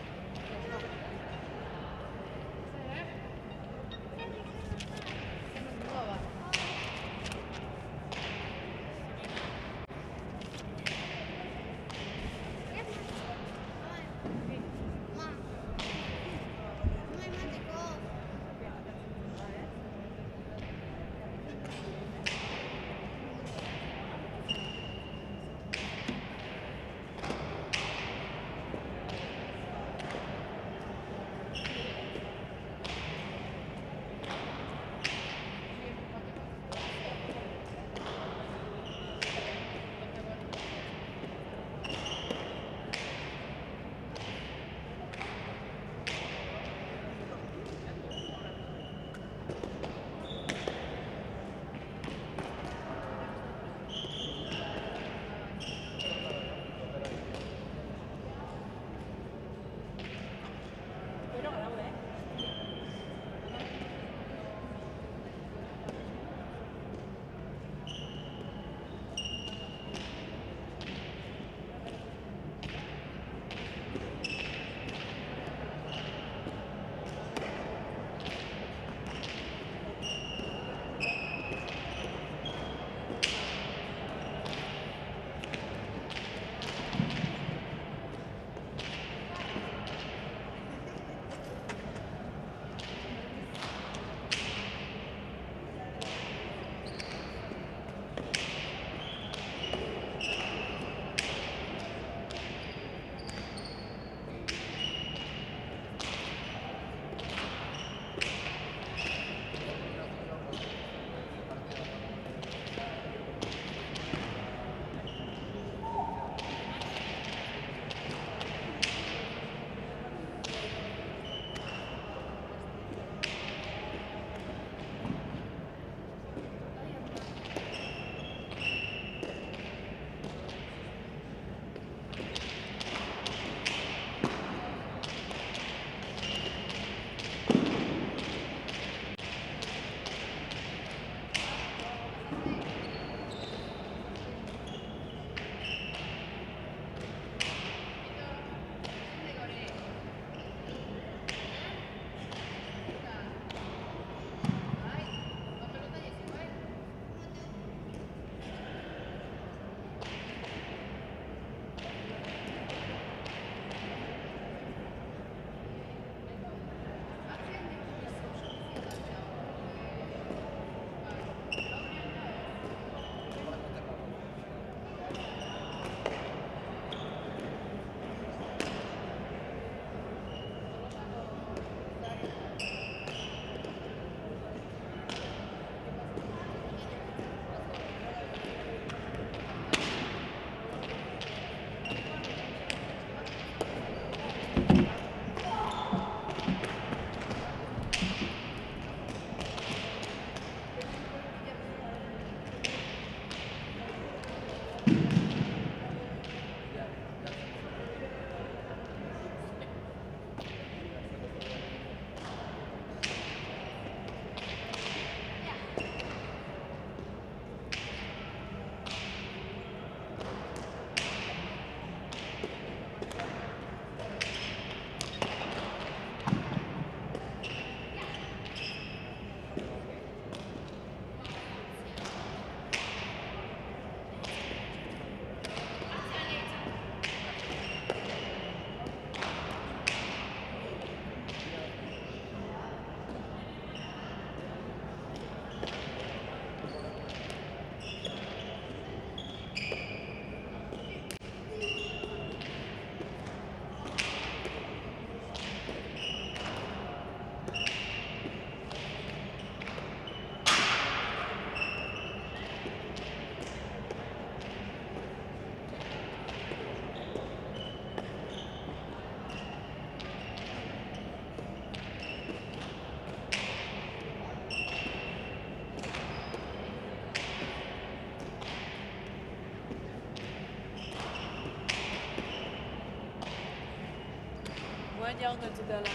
baina ondo entzuteala,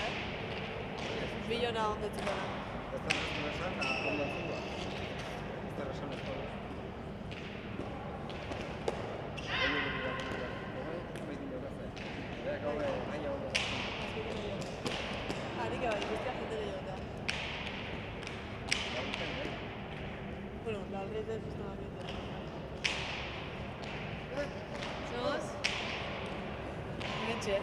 Bilona ondo entzuteala. Harik bai, guztia jende gehiagoa. Bueno, la alrete es una ambiente. ¿Somos? Enganche.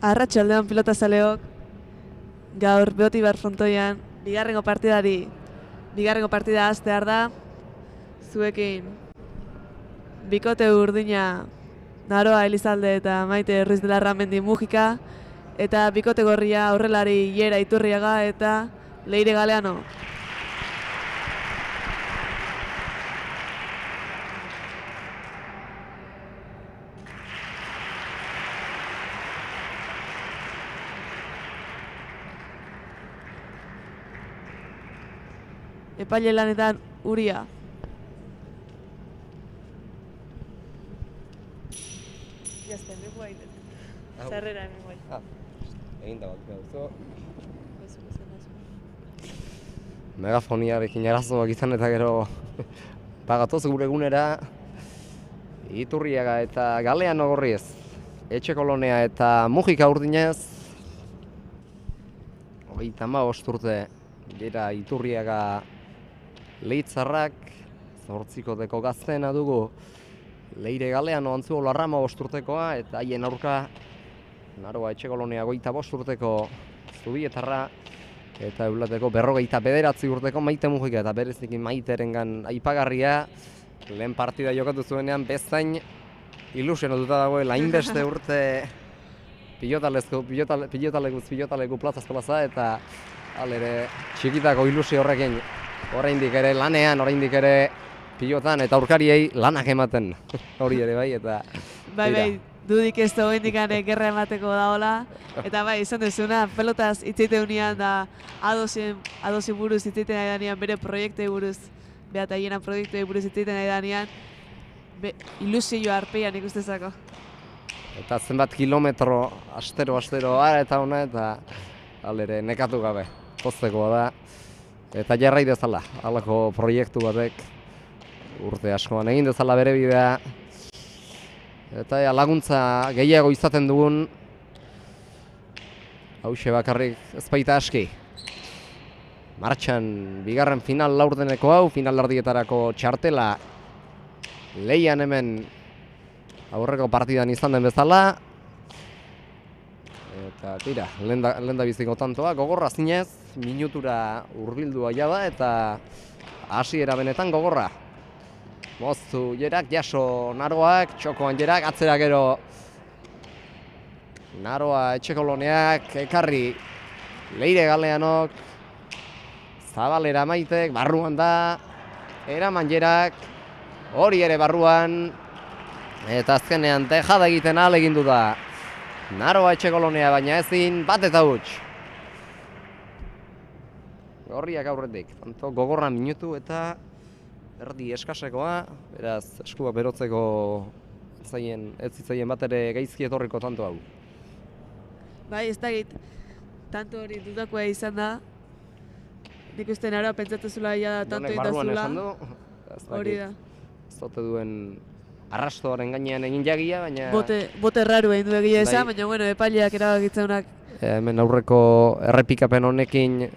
Arratsaldean pilotazaleok, gaur Beotibar frontoian, bigarrengo partida hastear da, zuekin bikote urdina Naroa Elizalde eta Maite Ruiz de Larramendi Mujika, eta bikote gorria aurrelari Iera Iturriaga eta Leire Galeano. Epaile lanetan Uria. Jazten, dugu haiten. Zerrera hemen guai. Egin da bat, duzu. Megafoniarekin arazoak izan eta gero bagatoz gure egunera Iturriaga eta Galeano gorriez. Etxe Kolonea eta Mujika urdinez. 35 urte dira Iturriaga Leitzarrak, 8 gazteena dugu, Leire Galean Antzuo Larrama 5 urtekoa, eta haien aurka Naroa Etxekolonia 25 urteko Zubietarra, eta Eulateko 59 urteko Maite Mujika, eta bereziki Maiterengan aipagarria, lehen partida jokatu zuenean bezain ilusionatuta dagoela hainbeste urte pilotaleku plazazko plaza, eta alere txikitako ilusio horrekin oraindik ere lanean, oraindik ere pilotan eta aurkariei lanak ematen hori ere bai, eta Bai, dudik ez da oraindik gerra emateko daola, eta bai, izan duzuna, pelotaz hitzeite unian da adosin buruz hitzeite nahi danean, bere proiektei buruz, eta hiena proiektei buruz hitzeite nahi danean, ilusioa arpeian ikustezako. Eta zenbat kilometro astero ara eta ona, eta alere nekatu gabe, poztekoa da. Eta jarrai dezala, halako proiektu batek urte askoan egin dezala bere bidea. Eta laguntza gehiago izaten dugun, hauxe bakarrik ez baita aski. Martxan bigarren final laurdeneko hau, finalerdietarako txartela Leian hemen aurreko partidan izan den bezala. Eta tira, lehen da biziko tantoa, gogorra zinez, minutura hurbildua jada eta hasiera benetan gogorra. Moztu jerak, jaso Naroak, txokoan jerak, atzera gero Naroa Etxekoloneak, ekarri Leire Galeanok, Zabalera Maitek, barruan da, eraman jerak, hori ere barruan, eta azkenean tejada egiten ahalegindu da Naroa Etxekolonea, baina ezin bat eta huts. Gorriak aurretik, tanto gogorra minutu eta erdi eskasekoa, beraz eskua berotzeko ez zitzaien bat ere gaizki etorriko tanto hau. Bai, ez dakit, tanto hori dudakoa izan da, nik uste Naroa pentsatu zula ja tanto indazula. Hori da. Ez dute duen arrastoaren gainean egin jagia, baina... Bote raru egin du egia esan, baina bueno, epaileak erabakitzenak. Hemen aurreko errepikapen honekin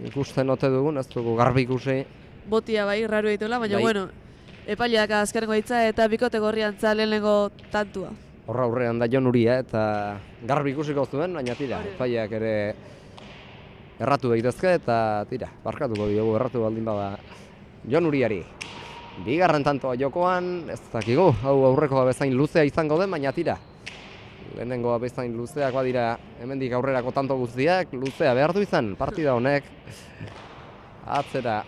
ikusten ote dugun, ez dugu garbi ikusi. Botia bai, raru egituela, baina bueno, epaileak azkarengo hitza eta bikote gorriantza lehenengo tantua. Horra aurrean da Jon Uria eta garbi ikusiko zuen, baina tira, epaileak ere erratu daitezke eta tira, barkatuko diogu erratu baldin bada Jon Uriari. Bigarren tantoa jokoan, ez dakigu, hau aurrekoa bezain luzea izango den, baina tira. Lehenengoa bezain luzeak badira hemendik aurrerako tanto guztiak, luzea behar du izan partida honek. Atzera,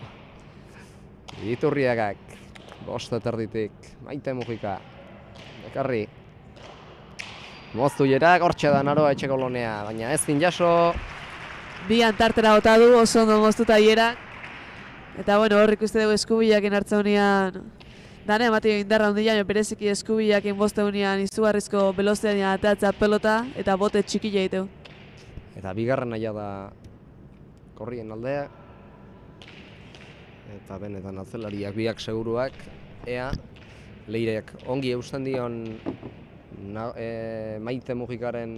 Iturriagak, 5:30, Maite Mujika, ekarri. Moztu jerak, hortxe da Naroa Etxekolonea, baina ezin jaso. Bian tartera bota du, oso ondo moztuta jerak. Eta bueno, hor ikuste dugu eskubilakin hartza honean, dane ematio indarra hondian, bereziki eskubilakin boste honean izugarrizko velozian ateatza pelota eta bote txikila egiteu. Eta bigarren naia da korrien aldea. Eta benetan atzelariak biak seguruak, ea Leireak ongi eusten dion Maite Mujikaren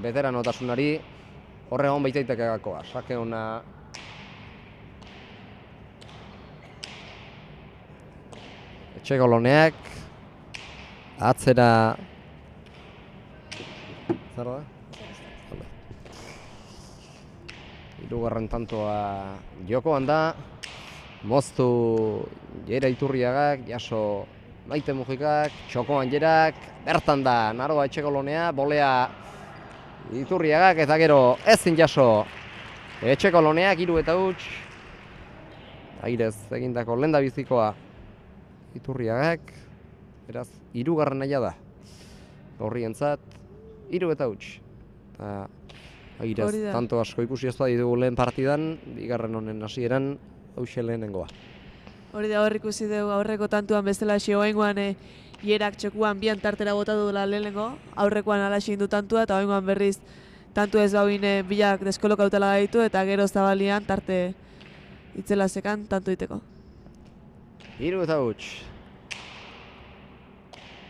veteranotasunari horre egon baitaiteke gakoa. Sake ona Etxekoloneak, atzera... Zer da? Hirugarren tantoa jokoan da. Moztu Jera Iturriagak, jaso Maite Mujikak, txokoan jerak, bertan da Naroa Etxekolonea, bolea Iturriagak eta gero ezin jaso Etxekoloneak 3-huts. Airez egindako lehendabizikoa Iturriagak, beraz, 3. naia da. Horrientzat, 3-huts. Eta airez, tanto asko ikusi ez da ditugu lehen partidan, bigarren honen hasieran, hauxe lehenengoa. Hori da, hor ikusi dugu aurreko tantuan bezala oengoan Jerak txokuan bian tartera bota duela lehenengo, aurrekoan alaxi indu tantua, eta oengoan berriz tantu ez bauin bilak deskolokautela gaitu, eta gero Zabalian tarte itzela sekan tantu iteko. 3-huts.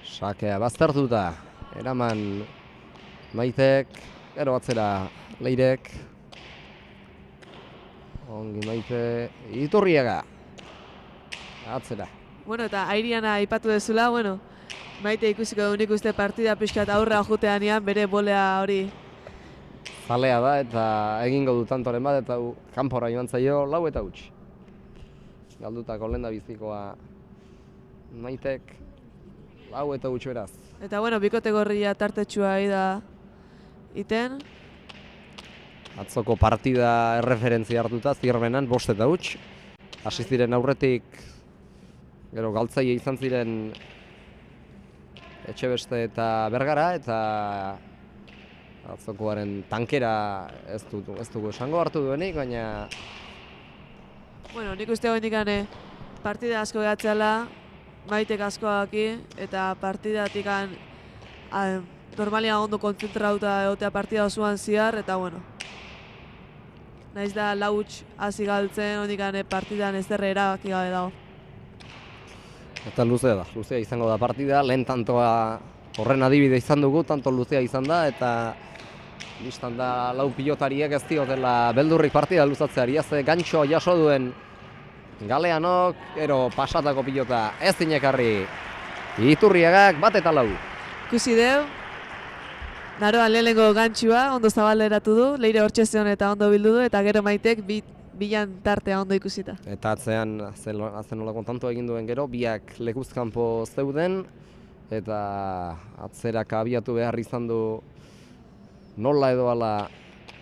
Sakea baztertuta, eraman Maitek, gero atzera Leirek. Ongi Maite Iturriaga. Atzera. Bueno, eta Airiana aipatu dezula, bueno, Maite ikusiko du nik uste partida pixkat aurra joteanean bere bolea hori. Zalea da eta egingo du tantoren bat eta kanpora joan zaio 4-huts. Galdutako lehendabizikoa Maitek 4-huts beraz. Eta bueno, bikote gorria tartetxua da iten. Atzoko partida erreferentzia hartuta Zierbenan 5-huts. Hasi ziren aurretik gero galtzaile izan ziren Etxebeste eta Bergara eta atzokoaren tankera ez dugu esango hartu duenik, baina Bueno, nik uste goendik partida asko gehatzeala, Maitek askoaki eta partidatik normalia ondo kontzentrauta egotea partida osoan ziar eta bueno. Naiz da 4-huts hasi galtzen, hondik partidan ez derre erabaki gabe dago. eta luzea izango da partida, lehen tantoa horren adibide izan dugu, tanto luzea izan da eta listan da 4 pilotariek ez diotela beldurrik partida luzatzeari, ze gantxo jaso duen Galeanok, ero pasatako pilota ez dinekarri Iturriagak 1-4. Ikusi deu, Naroan lehenengo gantxua ondo zabaleratu du, Leire Hortxezion eta ondo bildu du, eta gero Maitek bilan tartea ondo ikusita. Eta atzean nolako tanto egin duen gero, biak lekuzkanpo zeuden, eta atzerak abiatu behar izan du nola edo ala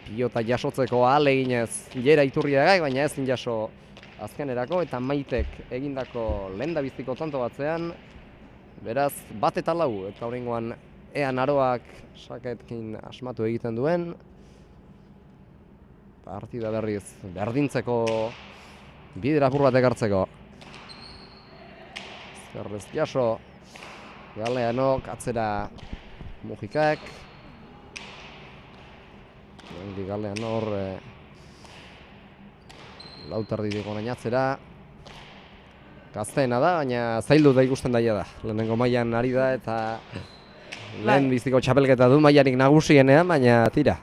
pilota jasotzeko ahaleginez Jera Iturriagak, baina ezin jaso azkenerako, eta Maitek egindako lehendabiziko tanto batzean, beraz 1-4, eta horrengoan ea Naroak saketkin asmatu egiten duen, partida berriz berdintzeko bidera apur bat ekartzeko. Ezkerrez jaso, Galeanok atzera Mujikak. Galeanor lautarditik orain atzera. Gazteena da, baina zaildu da ikusten daia da. Lehenengo mailan ari da eta lehen biziko txapelketa du mailarik nagusienean, baina tira.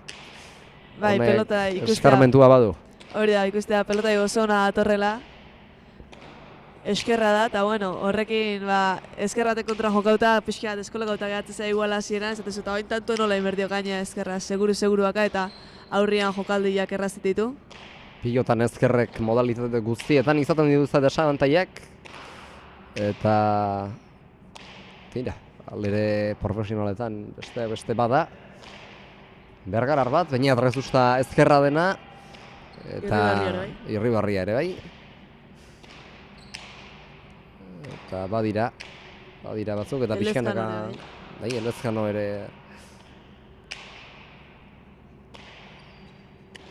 Bai, pelota ikustea. Eskarmentua badu. Hori da, ikustea pelota oso ona datorrela. Eskerra da, eta bueno, horrekin eskerratek kontra jokauta, pixka bat eskolakauta gehatzen zai igual hasieran, ez eta bain tanto nola inberdio gaina eskerra, seguru-baka eta aurrian jokaldiak errazititu. Pilotan ezkerrek modalitate guztietan izaten dituzte desabantaiak, eta tira, aldere profesionaletan beste bada. Bergarar bat, baina adrezusta ezkerra dena, eta Irribarria ere bai. Eta badira batzuk, eta pixkanaka, bai, Elezkano ere.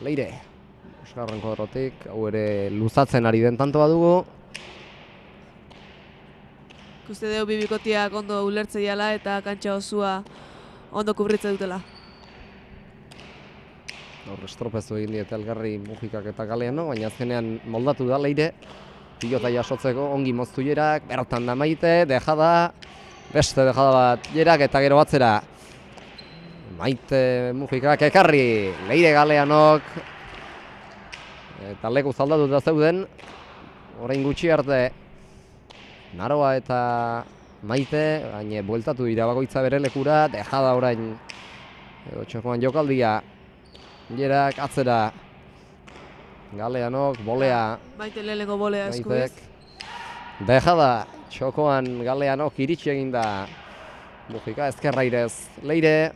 Leire, Oskarren koadrotik, hau ere luzatzen ari den tanto badugu. Ikuste dugu bibikotiak ondo ulertze diala eta kantxa osua ondo kubritze dutela. Estropezu egin diete elgarri Mujikak eta Galeano, baina azkenean moldatu da Leire. Pilota jasotzeko ongi moztu Jerak, bertan da Maite, dejada, beste dejada bat Jerak eta gero batzera. Maite Mujikak ekarri, Leire Galeanok, eta leku zaldatu da zeuden, orain gutxi arte Naroa eta Maite, baina bueltatu dira bakoitza bere lekura, dejada orain edo txokoan jokaldia. Jerak atzera, Galeanok, bolea. Maite lehenengo bolea eskubiz. Dejada, txokoan Galeanok iritsi eginda. Mujika ezkerrairez, Leire.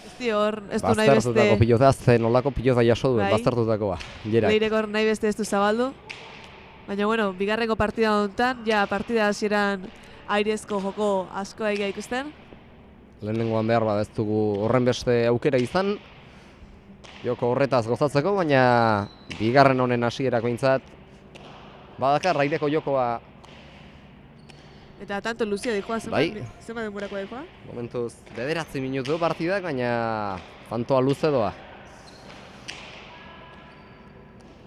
Ez di hor, ez du nahi beste. Baztertutako pilota, zen olako pilota jaso duen, baztertutakoa. Leirekor nahi beste ez du zabaldu. Baina bueno, bigarrengo partida honetan, ja partida hasieran airezko joko asko egia ikusten. Lehenengoan behar bat ez dugu horren beste aukera izan, joko horretaz gozatzeko, baina bigarren honen hasierako intzat, badakar raireko jokoa. Eta tanto luzia dikoa, zema denborakoa dikoa? Momentuz, 9 minutu partidak, baina tantoa luze doa.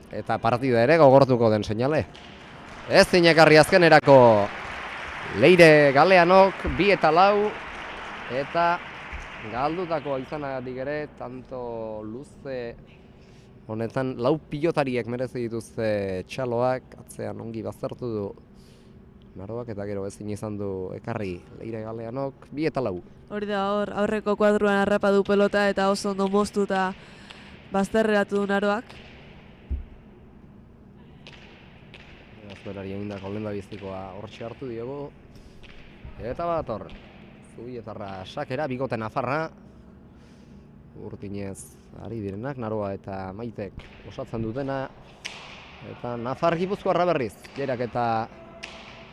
Eta partida ere gogortuko den seinale. Ez zinekarri azkenerako Leire Galeanok 2-4, eta galdutakoa izanagatik ere, tanto luze honetan 4 pilotariek merezi dituzte txaloak, atzean ongi baztertu du Naroak eta gero ezin izan du ekarri Leire Galeanok 2 eta 4. Hori da hor, aurreko kuadruan harrapa du pelota eta oso ondo moztu eta bazterreratu du Naroak. Azberari egindako lehendabizikoa hortxe hartu diogu. Eta bator, Zubietarra sakera, bigote Nafarra. Urtinez ari direnak, Naroa eta Maitek osatzen dutena. Eta Nafar Gipuzkoarra berriz, Jerak eta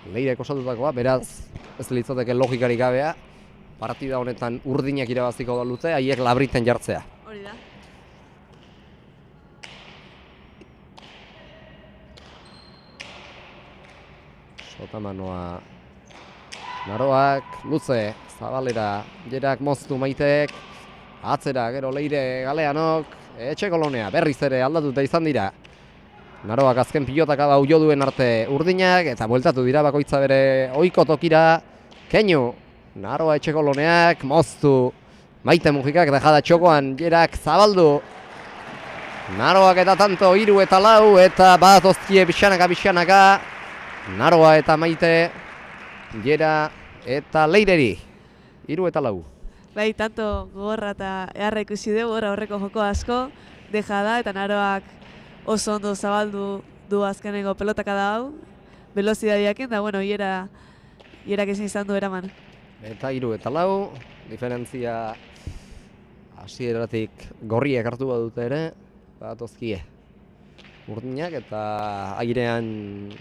Leirek osatutakoa, beraz ez litzateke logikarik gabea. Partida honetan urdinak irabaziko da lute, haiek Labriten jartzea. Hori da. Sotamanoa Naroak, luze, Zabalera, Jerak moztu Maitek, atzera, gero Leire Galeanok, Etxekolonea, berriz ere aldatuta izan dira. Naroak azken pilotaka dau jo duen arte urdinak, eta bueltatu dira bakoitza bere ohiko tokira. Keinu, Naroa Etxekoloneak, moztu Maite Mujikak, dejada txokoan, Jerak zabaldu. Naroak eta tanto, 3 eta 4, eta bat ozkie pixanaka. Naroa eta Maite, Jera eta Leireri, 3 eta 4. Bai, tanto gogorra eta eharra ikusi dugu, aurreko joko asko, dejada eta Naroak oso ondo zabaldu du azkenengo pelotaka da hau, velozidadiakin, da bueno, Jerak ezin izan du eraman. Eta 3 eta 4, diferentzia hasieratik gorriek hartu badute ere, bat ozkie. Urdinak eta airean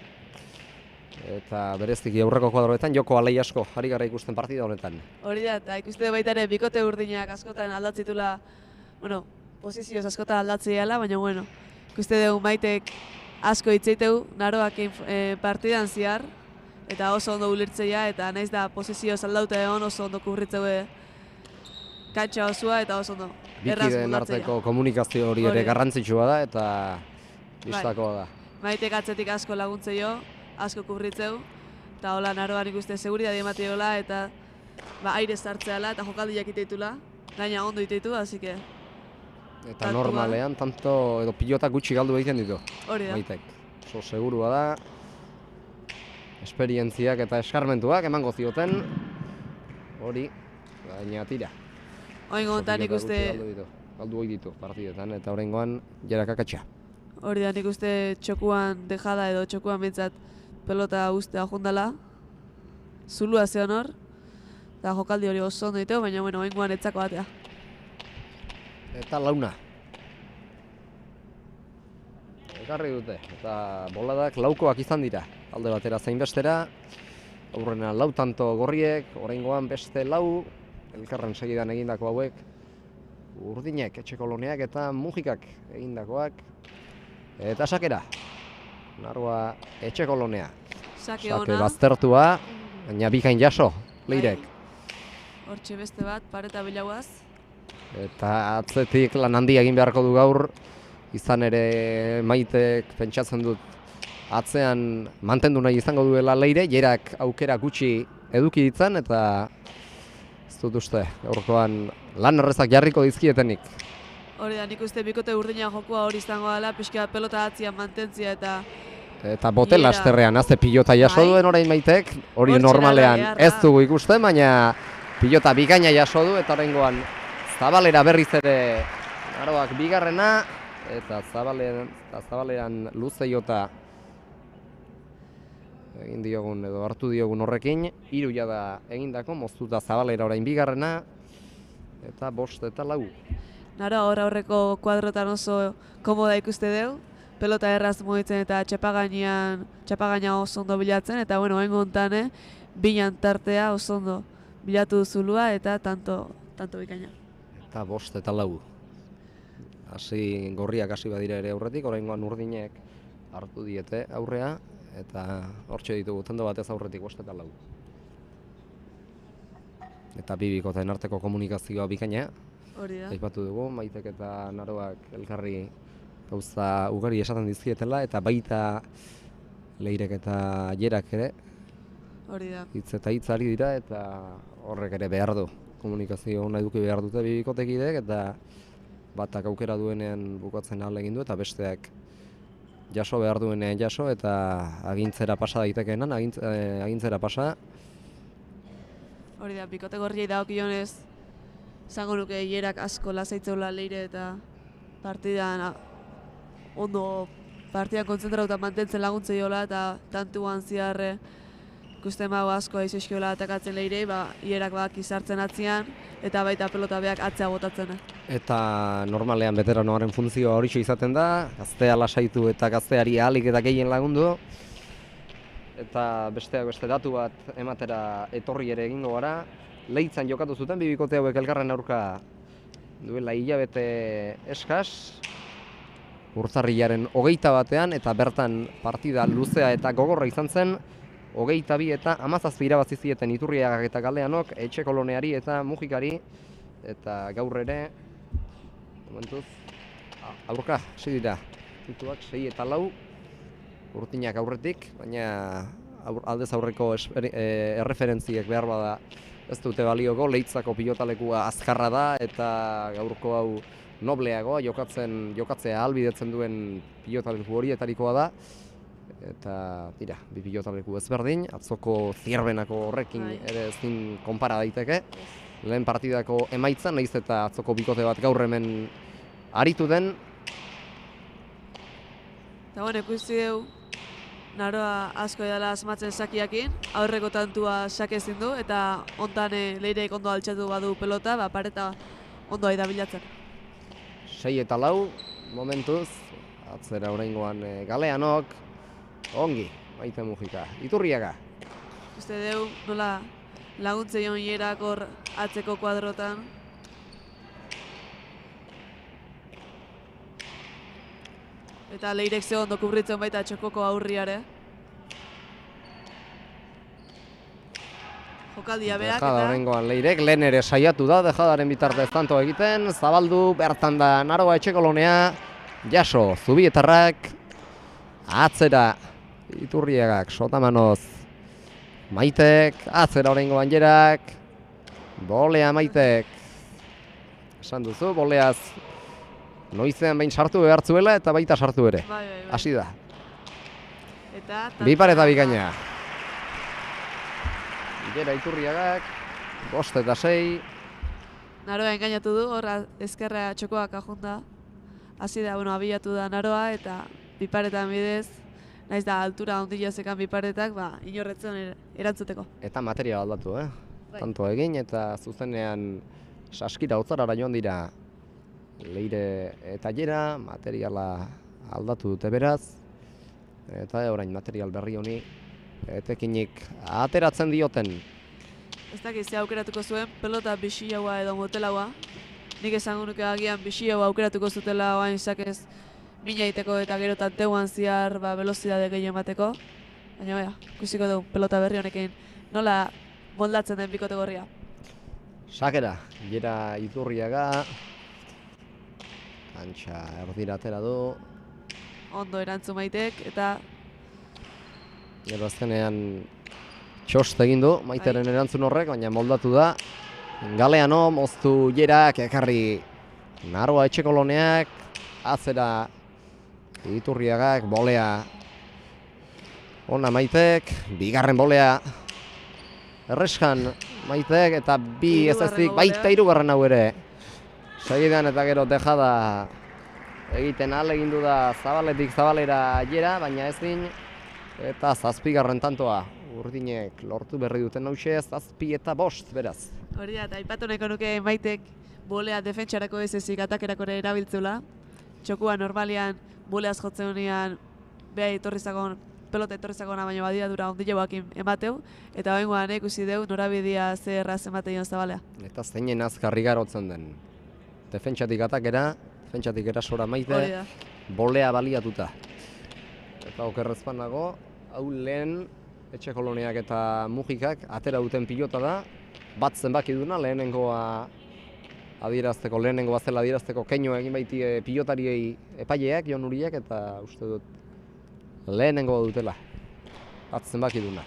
eta bereziki aurreko kuadroetan joko alai asko ari gara ikusten partida honetan. Hori da, eta ikuste baita ere bikote urdinak askotan aldatzitula, bueno, posizioz askotan aldatziala, baina bueno, ikuste dugu Maitek asko hitzeiteu Naroak partidan ziar, eta oso ondo ulertzeia, eta naiz da posizioz aldaute egon oso ondo kubritzeu kantxa osua, eta oso ondo erraz Bikideen moldatzea. arteko komunikazio hori ere garrantzitsua da eta bistakoa da. Maitek atzetik asko laguntzeio, asko kubritzeu, eta hola Naroan ikuste seguridade emateola eta aire sartzeala eta jokaldiak iteitula, gaina ondo iteitu, así que Eta normalean tanto edo pilota gutxi galdu egiten ditu. hori da. Maitek. Oso segurua da. Esperientziak eta eskarmentuak emango zioten. Hori, gaina tira. Oingo hontan ikuste Galdu hori ditu partidetan eta oraingoan Jerak akatsa. hori da, nik uste txokuan dejada edo txokuan bintzat pelota ustea jundala. Zulua zeon hor, eta jokaldi hori oso ondo ditu, baina bueno, oingoan etzako batea. Eta launa. Ekarri dute, eta boladak laukoak izan dira. Alde batera zein bestera, aurrena 4 tanto gorriek, oraingoan beste 4, elkarren segidan egindako hauek, urdinek, Etxekoloneak eta Mujikak egindakoak. Eta sakera, Naroa Etxekolonea. Sake Sake ona, baztertua, baina bikain jaso, Leirek. hortxe beste bat, pareta bilauaz. Eta atzetik lan handia egin beharko du gaur, izan ere Maitek pentsatzen dut atzean mantendu nahi izango duela Leire, Jerak aukera gutxi eduki ditzan eta ez dut uste, gaurkoan lan errezak jarriko dizkietenik. Hori da, nik uste bikote urdina jokua hori izango dela, pixka pelota atzian mantentzia eta bote Jera. lasterrean, azte pilota jaso Bai. duen orain Maitek, hori Hortxe normalean da, ez dugu ikusten, baina pilota bikaina jaso du eta oraingoan Zabalera berriz ere Naroak bigarrena eta Zabaleran luze jota egin diogun edo hartu diogun horrekin, 3 jada egindako, moztuta Zabalera orain bigarrena eta 5 eta 4. Naroa hor aurreko kuadrotan oso komoda ikuste deu, pelota erraz mugitzen eta txapagaina oso ondo bilatzen, eta bueno, oengo hontan, bilan tartea oso ondo bilatu zulua eta tanto bikaina. Eta 5 eta 4. Gorriak hasi badira ere aurretik, oraingoan urdinek hartu diete aurrea, eta hortxe ditugu tendo batez aurretik 5 eta 4. Eta bi bikoteen arteko komunikazioa bikaina. Hori da. Aipatu dugu, Maitek eta Naroak elkarri gauza ugari esaten dizkietela, eta baita Leirek eta Jerak ere Hori da. hitz eta hitz ari dira, eta horrek ere behar du. Komunikazio ona eduki behar dute bi bikotekideek, eta batak aukera duenean bukatzen ahalegin du eta besteak jaso behar duenean jaso eta agintzera pasa daitekeenan agintzera pasa. Hori da, bikote gorriei dagokionez, zango nuke hierak asko lasaitzeula Leire eta partidan ondo partidan kontzentrauta mantentzen laguntzei hola eta tantuan ziarre ikusten mago asko aizeskiola atakatzen Leirei, hierak izartzen atzian eta baita pelota beak atzea botatzen. Eta normalean veteranoaren funtzioa horitxo izaten da, gaztea lasaitu eta gazteari ahalik eta gehien lagundu. Eta besteak beste datu bat ematera etorri ere egingo gara. Leitzan jokatu zuten bi bikote hauek elkarren aurka duela hilabete eskas. Urtarrilaren 21 eta bertan partida luzea eta gogorra izan zen. 22 eta 17 irabazi zieten Iturriagak eta Galeanok, Etxekoloneari eta Mujikari. Eta gaur ere, momentuz, aurka, hasi dira. Puntuak 6 eta 4. Urtinak aurretik, baina aldez aurreko erreferentziek behar bada ez dute balioko. Leitzako pilotalekua azkarra da eta gaurko hau nobleagoa, jokatzea ahalbidetzen duen pilotaleku horietarikoa da. Eta tira, bi pilotaleku ezberdin, atzoko Zierbenako horrekin ere ezin konpara daiteke. Lehen partidako emaitza, nahiz eta atzoko bikote bat gaur hemen aritu den. Eta bueno, ikusi dugu, Naroa asko edala asmatzen sakiakin, aurreko tantua sake ezin du, eta hontan Leireek ondo altxatu badu pelota, pareta ondo aida bilatzen. 6 eta 4, momentuz, atzera oraingoan Galeanok, ongi, Maite Mujika, Iturriaga. Uste dugu, nola laguntze joan hierak hor atzeko kuadrotan. Eta Leirek ze ondo kubritzen baita txokoko aurriare. Jokaldia beak eta... Dejada horrengoan Leirek, lehen ere saiatu da, dejadaren bitartez tanto egiten, zabaldu, bertan da Naroa Etxekolonea, jaso, Zubietarrak, atzera, Iturriagak, Sotamanoz, Maitek, atzera horrengoan Jerak, bolea Maitek, esan duzu, boleaz, noizean behin sartu behar zuela eta baita sartu ere. Hasi da. Bi pareta bikaina. Jera Iturriagak, 5 eta 6. Naroa engainatu du, hor ezkerra txokoak ajunda. Hasi da, abiatu da Naroa eta bi paretan bidez, naiz da altura ondila zekan bi paretak, inorretzen erantzuteko. Eta material aldatu, Tanto egin eta zuzenean saskira hotzarara joan dira Leire eta Jera, materiala aldatu dute beraz, eta orain material berri honi etekinik ateratzen dioten. Ez dakit ze aukeratuko zuen, pelota bisiaua edo motelaua. Nik esango nuke agian bisiaua aukeratuko zutela oain sakez mina iteko eta gero tanteuan ziar velozidade gehiago emateko. Baina ikusiko dugu pelota berri honekin nola moldatzen den bikote gorria. Sakera, Jera Iturriaga. Kantxa erdira atera du. Ondo erantzun Maitek eta... Gero azkenean txost egin du Maiteren erantzun horrek, baina moldatu da. Galeano, moztu Jerak, ekarri Naroa Etxekoloneak, atzera Iturriagak, bolea ona Maitek, bigarren bolea erreskan Maitek eta bi ez ezik, baita hirugarren hau ere. Segidan eta gero dejada egiten ahalegindu da Zabaletik Zabalera Jera, baina ezin. Eta 7. tantoa Urdinek lortu berri duten hauxe, 7 eta 5 beraz. Hori da, eta aipatu nahiko nuke Maitek bolea defentsarako ez ezik atakerako ere erabiltzula. Txokua normalian boleaz jotzen honean pelota etorri zakona baina badiadura ondilegoakin emateu, eta bengoan ikusi deu norabidea ze erraz ematen Zabalea. Eta zeinen azkarri garotzen den. Defentsatik atakera, defentsatik erasora Maite, bolea baliatuta. Eta okerrezpan dago, hau lehen Etxekoloneak eta Mujikak atera duten pilota da, bat zenbaki duna lehenengoa adierazteko, lehenengoa zela adierazteko keino egin baiti pilotariei epaileak, Jon Uriak, eta uste dut lehenengoa dutela, bat zenbaki duna.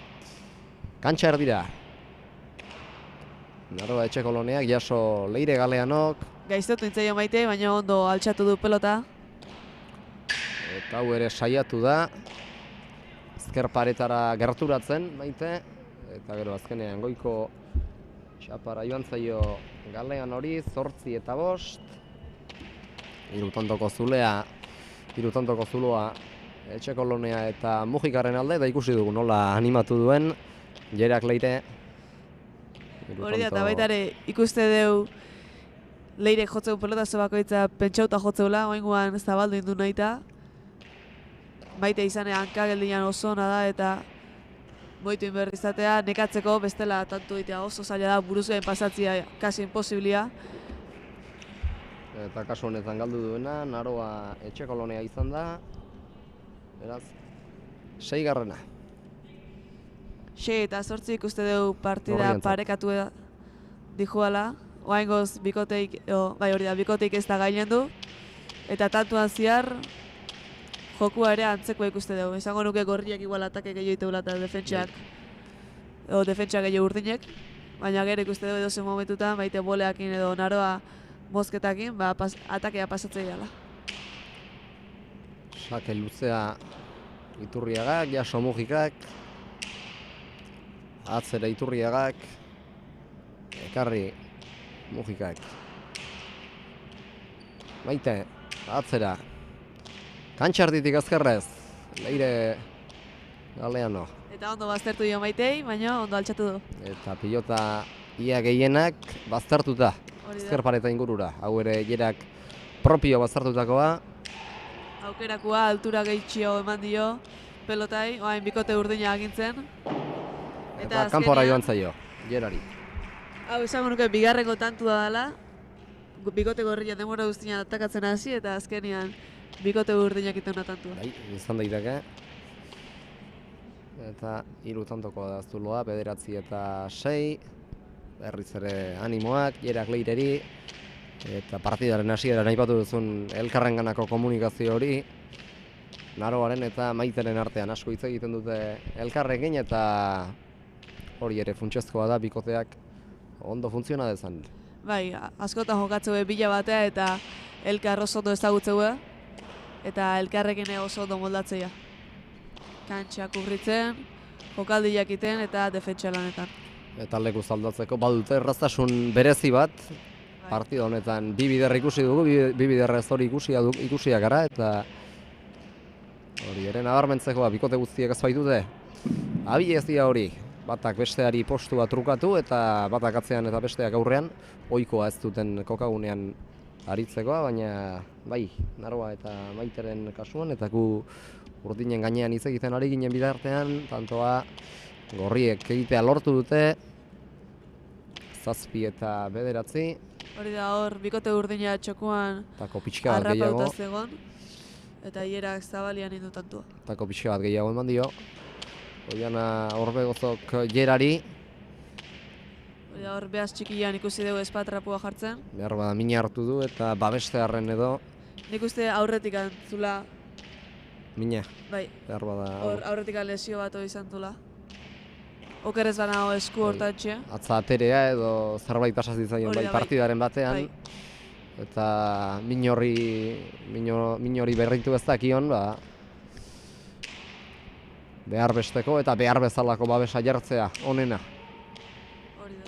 Kantxa erdira. Naroa etxe koloneak, jaso Leire Galeanok. Gaiztotu intzaio Maite, baina ondo altxatu du pelota. Eta hau ere saiatu da. Ezker paretara gerturatzen Maite. Eta gero azkenean goiko txapara joan zaio Galean hori, 8 eta 5. Irutondoko zuloa etxe kolonea eta Mujikaren alde, eta ikusi dugu nola animatu duen Jerak Leire. Hori da, eta baita ere ikuste deu Leire jotzeu pelotazo bakoitza pentsauta jotzeula, oinguan zabaldu indu nahita. Maite izane hankageldian oso ona da eta moitu inberri izatea, nekatzeko bestela tantu egitea oso zaila da, buruzuen pasatzia kasi imposiblia. Eta kasu honetan galdu duena, Naroa etxe kolonea izan da. Beraz, 6. 6 eta 8 ikuste dugu partida Gorrientzat. parekatu dijuala. Oaingoz bikoteik ez da gainen du. Eta tantuan ziar, jokua ere antzeko ikuste dugu. Esango nuke gorriak igual atake gehiago iteula eta defentsak gehiago urdinek. Baina gero ikuste dugu edozen momentutan, baite boleakin edo Naroa mozketakin, atakea pasatzea dela. Sake luzea Iturriagak, jaso Mujikak. Atzera Iturriagak. Ekarri Mujikak. Maite, atzera. Kantxarditik azkerrez. Leire Galeano. Eta ondo baztertu dio Maitei, baina ondo altxatu du. Eta pilota ia gehienak baztertuta. Hori da. Ezker pareta ingurura. Hau ere Jerak propio baztertutakoa. Aukerakua altura gehitxio eman dio pelotai, oain bikote urdina agintzen. Eta kanpora joan zaio, Jerari. Hau esango nuke bigarrengo tantua dela. Bikote gorria demora guztian atakatzen hasi eta azkenean bikote urdinak ituna tantua. Bai, izan daiteke. Eta 3 tantokoa da zuloa, 9 eta 6. Berriz ere animoak, Jerak Leireri. Eta partidaren hasieran aipatu duzun elkarrenganako komunikazio hori. Naroaren eta Maiteren artean asko hitz egiten dute elkarrekin eta hori ere funtsezkoa da bikoteak ondo funtziona dezan. Bai, askotan jokatzeu bila batea eta elkar oso ondo ezagutzeu eta elkarrekin oso ondo moldatzea. Kantxak urritzen, jokaldi jakiten eta defentsa lanetan. Eta lekuz aldatzeko badute erraztasun berezi bat. Partida honetan bi bider ikusi dugu, bi biderrez hori ikusia gara eta hori ere nabarmentzekoa bikote guztiek ez baitute. Abilezia hori, batak besteari postua trukatu eta batak atzean eta besteak aurrean, ohikoa ez duten kokagunean aritzekoa, baina bai, Naroa eta Maiteren kasuan eta gu urdinen gainean hitz egiten ari ginen bitartean, tantoa gorriek egitea lortu dute, 7 eta 9. Hori da hor, bikote urdina txokuan Tako pixka bat gehiago. harrapauta zegon eta Jerak zabalian indu tantua. Tako pixka bat gehiago eman dio. Oiana Orbegozok Jerari. Hori da hor, behaz txikian ikusi dugu espatrapua jartzen. Behar bada mina hartu du eta babestearren edo Nik uste aurretik antzula, mina. bai, Behar bada hor aurretik lesio bat izan zula. Okerez banago esku hortantxe. atza aterea edo zerbait pasa zitzaion Hori bai da, bai. partidaren batean. Bai. Eta minori berritu ez dakion, behar besteko eta behar bezalako babesa jartzea onena. Hori da.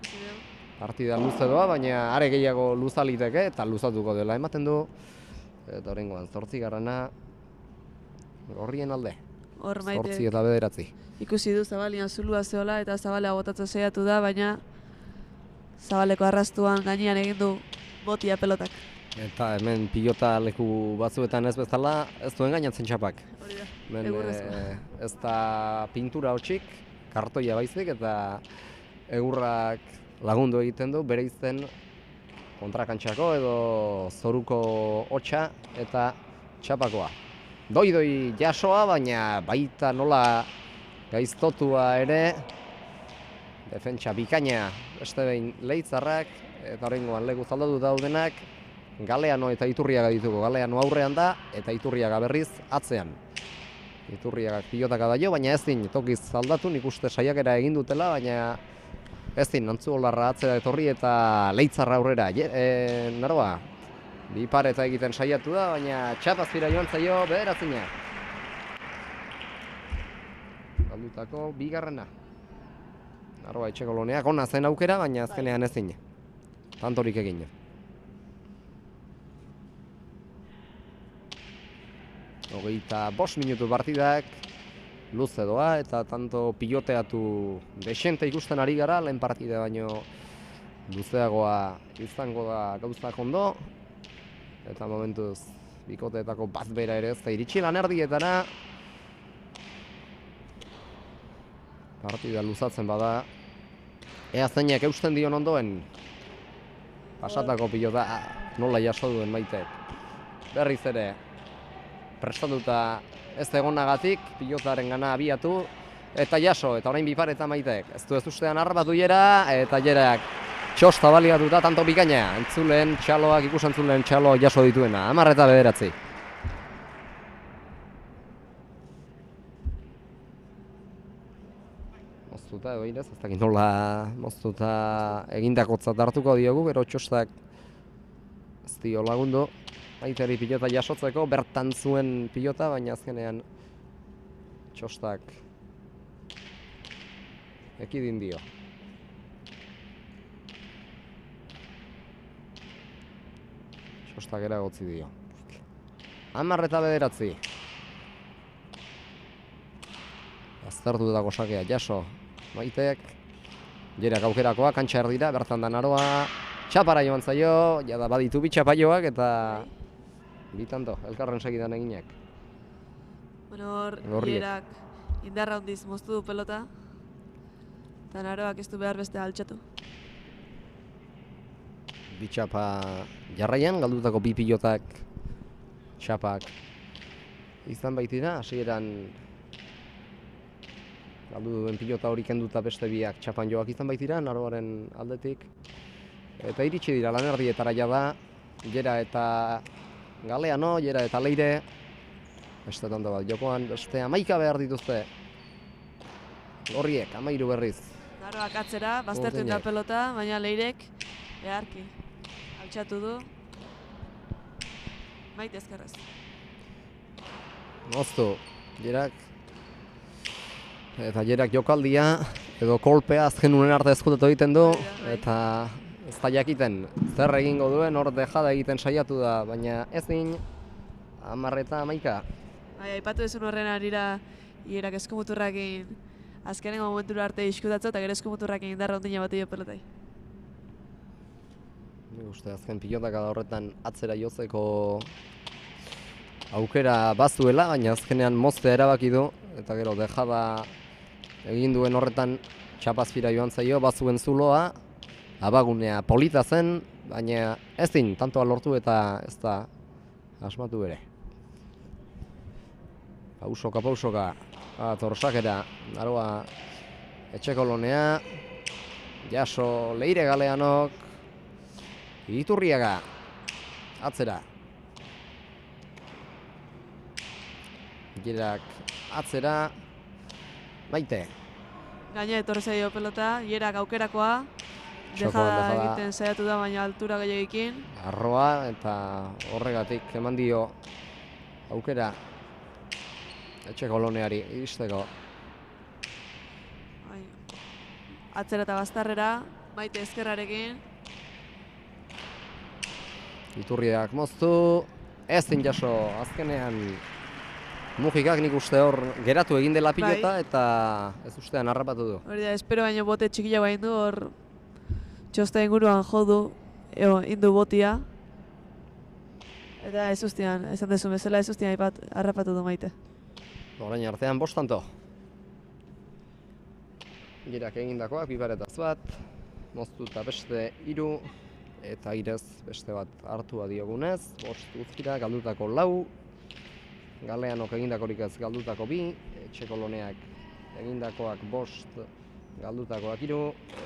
Ikusi dugu. Partida luze doa, baina are gehiago luzaliteke eta luzatuko dela ematen du. Eta horrengoan 8. Gorrien alde. Hor 8 Maite eta 9. ikusi du Zabalian zulua zeola eta Zabalea botatzen saiatu da, baina Zabaleko arrastuan gainean egin du botia pelotak. Eta hemen pilota leku batzuetan ez bezala ez duen gainatzen txapak. Hori da. Hemen Egurrezkoa. ez da pintura hotxik, kartoia baizik eta egurrak lagundu egiten du bereizten kontrakantxako edo zoruko hotxa eta txapakoa. Doi jasoa, baina baita nola gaiztotua ere defentsa bikaina beste behin Leitzarrak eta horrengoan leku zaldatu daudenak Galeano eta Iturriaga ditugu. Galeano aurrean da eta Iturriaga berriz atzean. Iturriagak pilotaka daio, baina ezin tokiz aldatu, nik uste saiakera egin dutela, baina Ezin, Antzuolarra atzera etorri eta Leitzarra aurrera. Naroa, bi pareta egiten saiatu da, baina txapazpira joan zaio bederatzina. Galdutako bigarrena. Naroa Etxekoloneak ona zen aukera, baina azkenean ezin. Tantorik egin. Hogeita 5 minutu partidak, luze doa eta tanto piloteatu desente ikusten ari gara, lehen partida baino luzeagoa izango da gauzak ondo. Eta momentuz bikoteetako bat bera ere ez da iritsi lan erdietara. Partida luzatzen bada, ea zeinak eusten dion ondoen. Pasatako pilota nola jaso duen Maitek. Berriz ere prestatuta ez egonagatik, pilotaren gana abiatu, eta jaso, eta orain bipareta Maitek. Ez du ez ustean arbatu jera, eta jerak txosta baliatuta, tanto bikaina. Entzulen txaloak, ikusentzulen txaloak jaso dituena, 10 eta 9. Moztuta edo irez, ez dakit nola moztuta egindakotzat hartuko diogu, gero txostak ez dio lagundu. Maiteri pilota jasotzeko, bertan zuen pilota, baina azkenean txostak ekidin dio. Txostak eragotzi dio. 10 eta 9. Aztertu dutako sakea, jaso Maitek. Jerak aukerakoa, kantxa erdira, bertan da Naroa. Txapara joan zaio, jada baditu bi txapaioak eta bitanto, elkarren segidan eginak. Bueno, hor Jerak indarra handiz moztu du pelota, eta Naroak ez du behar beste altxatu. Bi txapa jarraian, galdutako bi pilotak txapak izan baitira, hasieran galdu duen pilota hori kenduta beste biak txapan joak izan baitira, Naroaren aldetik. Eta iritsi dira lan erdietara jada, Jera eta Galeano, Jera eta Leire. Beste tanto bat jokoan, beste 11 behar dituzte. Horriek, 13 berriz. Naroak atzera, baztertu da pelota, baina Leirek beharki altxatu du. Maite ezkerrez. Moztu, Jerak. Eta Jerak jokaldia, edo kolpea azken unen arte ezkutatu egiten du, eta ez da jakiten zer egingo duen, hor dejada egiten saiatu da, baina ezin 10 eta 11. Bai, aipatu ezun horren arira Jerak eskumuturrakin azkenengo momentura arte iskutatzo eta gero eskumuturrakin indarra ondina bat dio pelotai. Nik uste azken pilotakada horretan atzera jotzeko aukera bazuela, baina azkenean moztea erabaki du, eta gero dejada egin duen horretan txapazpira joan zaio, bazuen zuloa, abagunea polita zen, baina ezin tantoa lortu eta ez da asmatu bere. Pausoka, torsakera, Naroa Etxekolonea, jaso Leire Galeanok, Iturriaga, atzera. Jerak atzera, Maite. Gaina etorri zaio pelota, Jerak aukerakoa, dejada egiten saiatu da baina altura gehiagikin. Arroa eta horregatik eman dio aukera Etxekoloneari iristeko. Atzera eta baztarrera, Maite ezkerrarekin. Iturriak moztu, ezin jaso, azkenean Mujikak nik uste hor geratu egin dela pilota eta ez ustean harrapatu du. Hori da, espero baino bote txikila bain du, hor txosta inguruan jo du, indu botia. Eta ez ustean, esan dezu bezala ez ustean harrapatu du Maite. Orain artean 5 tanto. Jerak egindakoak, bibaretaz bat, moztuta beste 3, eta irez beste bat hartua diogunez, 5 uzkira, galdutako 4, Galeanok egindakorik ez galdutako 2, Etxekoloneak egindakoak 5, galdutakoak 3,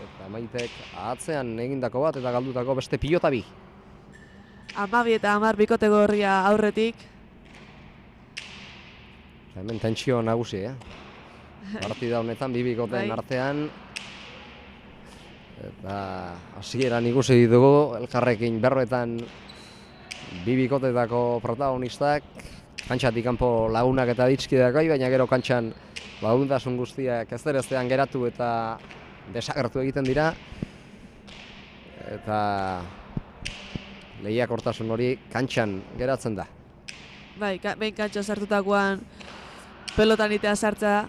eta Maitek atzean egindako bat eta galdutako beste pilota 2. 12 eta 10 bikotegorria aurretik. Hemen tentsio nagusi, Partida honetan bi bikoteen artean. Eta hasieran ikusi ditugu elkarrekin berbetan bi bikotetako protagonistak, kantxatik kanpo lagunak eta ditskideak bai, baina gero kantxan laguntasun guztiak ezereztean geratu eta desagertu egiten dira. Eta lehiakortasun hori kantxan geratzen da. Bai, behin kantxan sartutakoan pelotan itea sartza.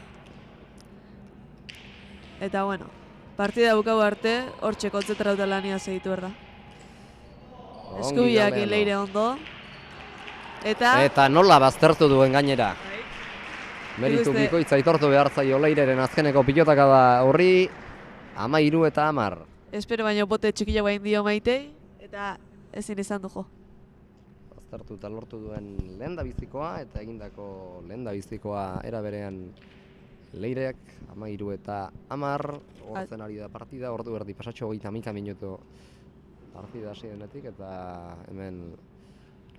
Eta bueno, partida bukau arte, hortxe kontzentrauta lania segitu behar da. Eskubiakin leire ondo. Eta nola baztertu duen gainera. bai, Meritu Ikuste- bikoitza aitortu behar zaio leireren azkeneko pilotaka da horri 13 eta 10. espero baino bote txikila bain dio Maitei, eta ezin izan du jo. Baztertu eta lortu duen lehendabizikoa eta egindako lehendabizikoa era berean Leirek 13 eta 10 hortzen ari da partida, ordu erdi pasatxo 31 minutu partida hasi denetik eta hemen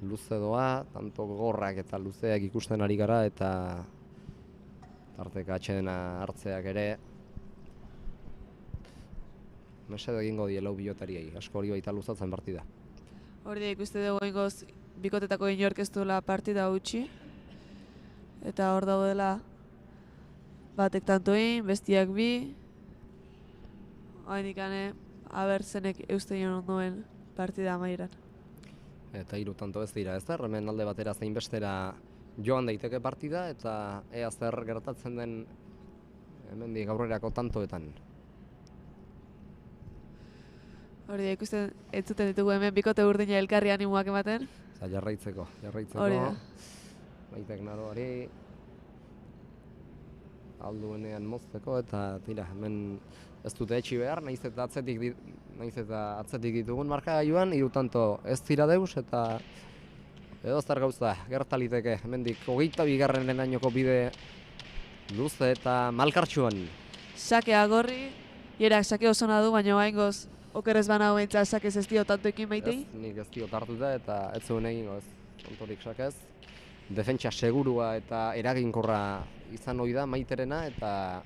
luze doa, tanto gorrak eta luzeak ikusten ari gara eta tarteka atxedena hartzeak ere mesede egingo die lau pilotariei, asko hori baita luzatzen partida. Hori da ikuste dugu ingoz bikotetako inork ez duela partida utzi. Eta hor daudela batek tantoin, bestiak bi. Haindik aber zenek eusten ondoen partida amaieran. Eta 3 tanto ez dira, ez da? Hemen alde batera zein bestera joan daiteke partida eta ea zer gertatzen den hemendik aurrerako tantoetan. Hori da ikusten entzuten ditugu hemen bikote urdina elkarri animoak ematen. Eta jarraitzeko. Hori da. Maitek naroari alduenean mozteko eta tira, hemen ez dute etxi behar, nahiz eta atzetik ditugun markagailuan, 3 tanto ez dira deus eta edo zer gauza gertaliteke. Hemendik 22. bide luze eta malkartsuan. Sake agorri, hierak sake osona du, baina haingoz okerrez bana beintza sakez ez dio tantoekin Maitei. Nik ez diot hartuta eta ez zuen egingo ez, ontorik sakez. Defentsa segurua eta eraginkorra izan ohi da Maiterena eta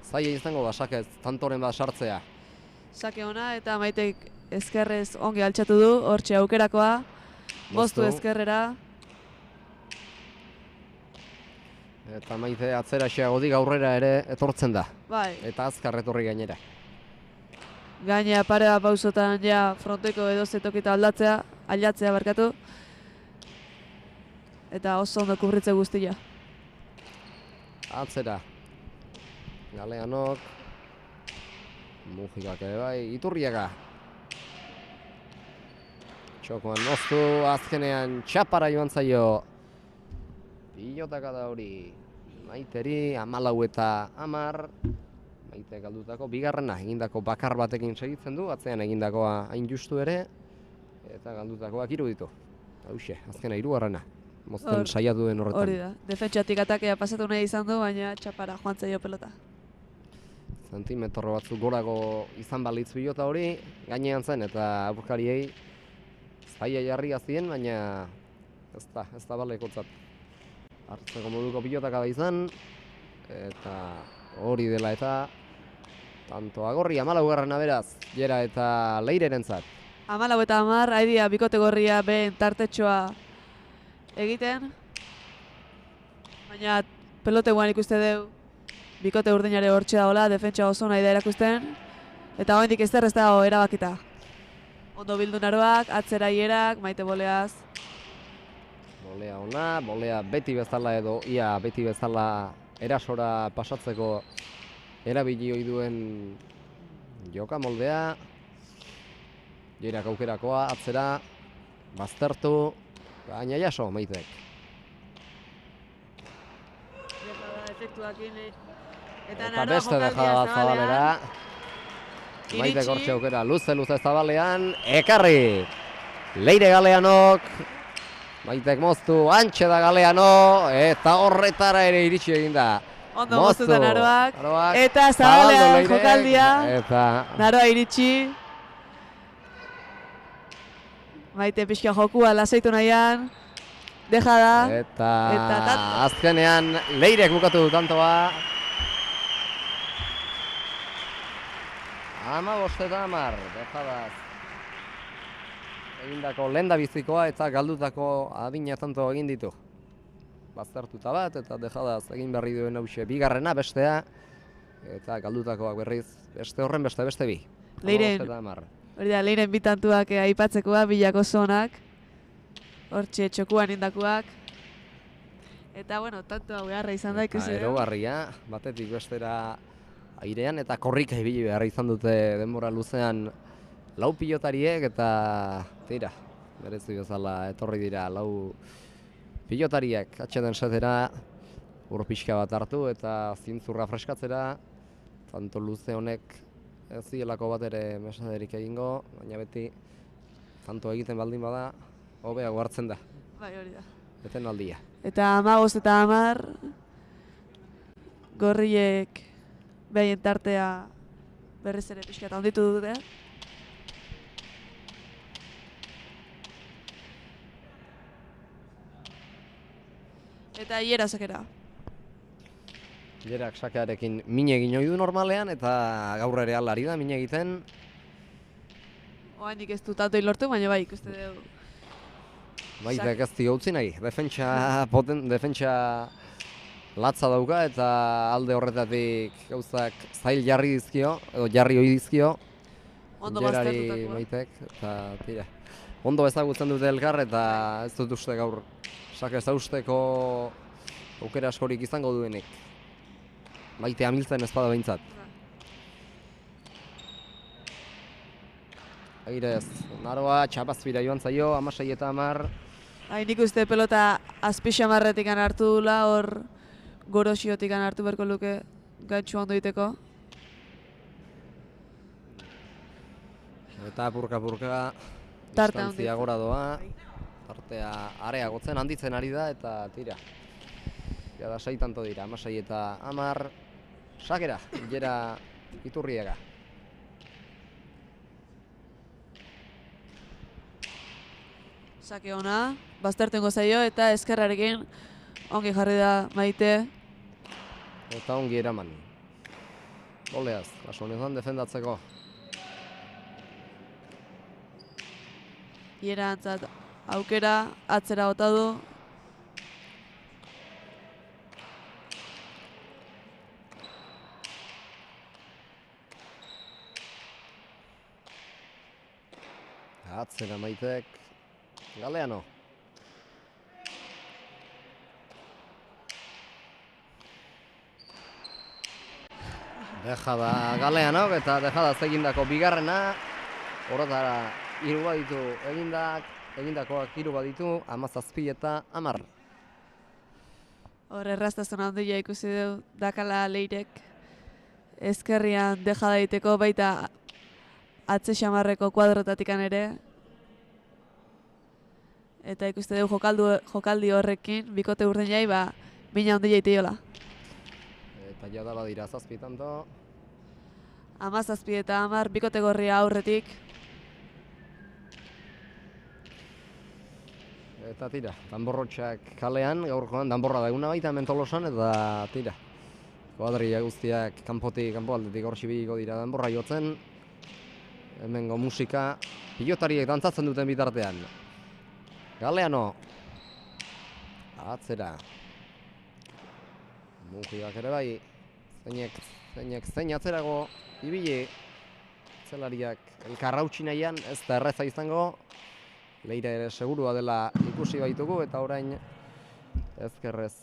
zaila izango da sakez tantoren bat sartzea. Sake ona eta Maitek ezkerrez ongi altxatu du, hortxe aukerakoa. Moztu ezkerrera. Eta Maite atzera xeagotik aurrera ere etortzen da. Bai, Eta azkar etorri gainera. gainea parea pausotan ja fronteko edoze tokita aldatzea barkatu. Eta oso ondo kubritze guztia. Atzera. Galeanok. Mujikak ere bai. Iturriaga. Txokoan moztu, azkenean txapara joan zaio. Pilotaka da hori. Maiteri 14 eta 10. Maite galdutako bigarrena egindako bakar batekin segitzen du, atzean egindakoa hain justu ere. Eta galdutakoak 3 ditu. Hauxe, azkena 3. Mozten saiatu den horretan. Hori da, defentsatik atakea pasatu nahi izan du, baina txapara joan zaio pelota. Zentimetro batzuk gorago izan balitz pilota hori, gainean zen eta aurkariei zaila jarria zien, baina ez da balekotzat. Hartzeko moduko pilotaka da izan, eta hori dela eta tanto agorri 14. beraz, Jera eta Leirerentzat. 14 eta 10, haidia bikote gorria behen tartetxoa egiten. Baina pelote guan ikuste deu, bikote urdinare hortxe dagoela, defentsa oso nahi da erakusten. Eta oraindik ez dago erabakita. Ondo bildu naroak, atzera hierak, Maite boleaz. Bolea ona, bolea beti bezala edo ia beti bezala erasora pasatzeko erabili ohi duen joka moldea. Jerak aukerakoa, atzera, baztertu, baina jaso Maitek. Eta beste dejada bat zabalera. Maitek hortxe aukera luze zabalean, ekarri! Leire Galeanok, Maitek moztu, antxe da Galeano, eta horretara ere iritsi egin da. Ondo moztuta naroak, eta zabalean jokaldia, eta naroa iritsi. Maite pixka jokua lasaitu nahian, deja da. Eta azkenean Leirek bukatu du tantoa. 15-10, dejadaz. Egindako lehendabizikoa eta galdutako adina tanto egin ditu. Baztertuta bat eta dejadaz egin berri duen hause bigarrena bestea. Eta galdutakoak berriz beste horren beste bi. Leiren bitantuak aipatzekoa, bilako zonak. Hortxe txokuan indakoak. Eta, bueno, tanto hau beharra izan da ikusi. Erogarria, batetik bestera airean eta korrika ibili beharra izan dute denbora luzean lau pilotariek eta tira, berezi bezala etorri dira lau pilotariek atxeden setera ur pixka bat hartu eta zintzurra freskatzera, tanto luze honek ez zielako bat ere mesaderik egingo, baina beti tanto egiten baldin bada hobeago hartzen da. Bai, hori da. Eten aldia. Eta 15 eta 10 gorriek behien tartea berriz ere pixka eta onditu dute. Eta hiera sakera. Hierak sakearekin min egin ohi du normalean eta gaur ere alari da min egiten. Oainik ez du tanto lortu, baina bai ikuste dugu. Baitek ez dio utzi nahi, defentsa latza dauka eta alde horretatik gauzak zail jarri dizkio, edo jarri ohi dizkio. Ondo Gerari baztertutakoa. Maitek, eta tira. Ondo ezagutzen dute elkar eta ez dut uste gaur sake zausteko aukera askorik izango duenik. Maite amiltzen ez bada behintzat. Airez, Naroa txapazpira joan zaio, 16 eta 10. Nik uste pelota azpixamarretik hartu dula, hor goroxiotik hartu berko luke gantxu ondo diteko. Eta apurka-apurka Tartea distantzia handitzen. gora doa. Tartea areagotzen handitzen ari da eta tira. Jada 6 tanto dira, 16 eta 10. Sakera, Jera Iturriaga. Sake ona, baztertengo zaio eta ezkerrarekin ongi jarri da Maite. Eta ongi eraman. Goleaz, kasu honetan defendatzeko. Hiera antzat aukera, atzera bota du. Atzera Maitek. Galeano. Dejada Galeanok eta dejada egindako bigarrena. Horretara 3 baditu egindakoak 3 baditu, 17 eta 10. Hor erraztasun handia ikusi du dakala Leirek ezkerrian dejada egiteko baita atze xamarreko kuadrotatikan ere. Eta ikuste dugu jokaldi horrekin, bikote urdinai, mina handia iteiola. Eta jada badira 7 tanto. 17 eta 10, bikote gorria aurretik. Eta tira, danborrotxak kalean, gaurkoan danborra daiguna baita hemen Tolosan, eta tira. Kuadria guztiak kanpo aldetik hor sibiliko dira danborra jotzen. Hemengo musika, pilotariek dantzatzen duten bitartean. Galeano. Atzera. Mungiak ere bai, zein atzerago ibili. Zelariak elkarra utzi nahian, ez da erreza izango. Leire ere segurua dela ikusi baitugu eta orain ezkerrez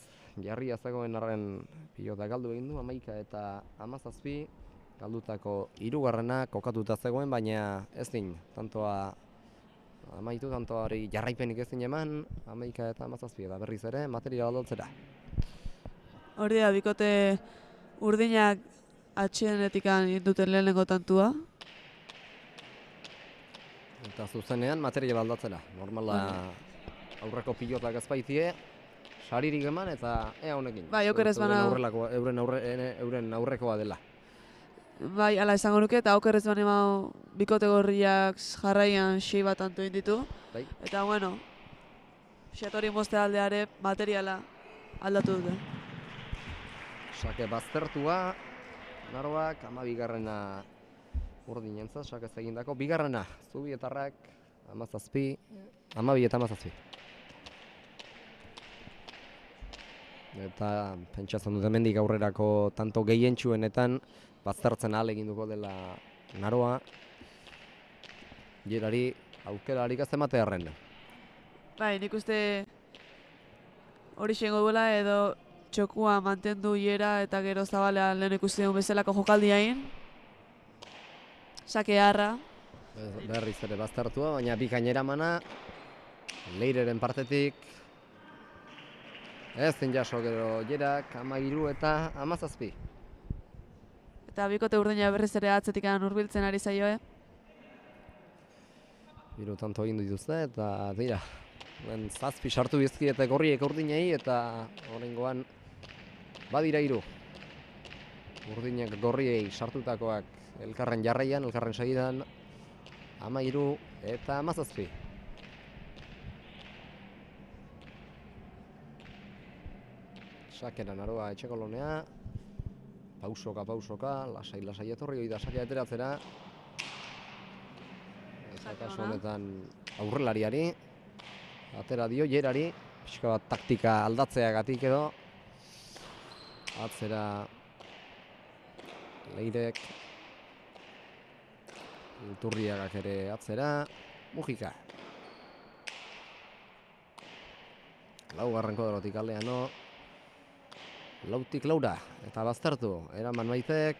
jarria zegoen arren pilota galdu egin du 11 eta 17. Galdutako 3. kokatuta zegoen, baina ezin tantoa amaitu, tantoari jarraipenik ezin eman, 11 eta 17 eta berriz ere material aldaltzera. Hori da, bikote urdinak atxenetik induten lehenengo tantua. Eta zuzenean material aldatzera. Normala aurreko pilotak ez baitie, saririk eman eta ea honekin. Bai, oker ez bana... Euren aurrekoa dela. Bai, ala esango nuke, eta oker ez bana bikote gorriak jarraian 6 bat tanto inditu. Bai. Eta bueno, xatori mozte aldeare materiala aldatu dute. Sake baztertua, Naroak 12. urdinentzat, sakez egindako bigarrena, Zubietarrak 17, 12-17. Eta pentsatzen dut hemendik aurrerako tanto gehientsuenetan baztertzen ahaleginduko dela Naroa. Jerari aukerarik ez ematearren. Bai, nik uste hori xengo duela edo txokua mantendu Jera eta gero Zabalea lehen ikusi dugun bezalako jokaldiain. Sake harra. Berriz ere baztertua, baina bikainera mana Leireren partetik ez zen jaso gero Jerak 13 eta 17. Eta bikote urdina berriz ere atzetik hurbiltzen ari zaio, Hiru tanto egin dituzte eta dira. 7 sartu bizkiete gorriek urdinei eta oraingoan badira 3. Urdinek gorriei sartutakoak elkarren jarraian, elkarren segidan 13 eta 17. Sakera Naroa etxekolonea. Pausoka, lasai etorri hori da sakea ateratzera. Eta kasu honetan aurrelariari. Atera dio Jerari. Pixka bat taktika aldatzeagatik edo. Atzera Leirek. Iturriagak ere atzera. Mujika. Laugarren koderotik Aldeano. Lautik Laura, eta baztertu, eraman Maitek,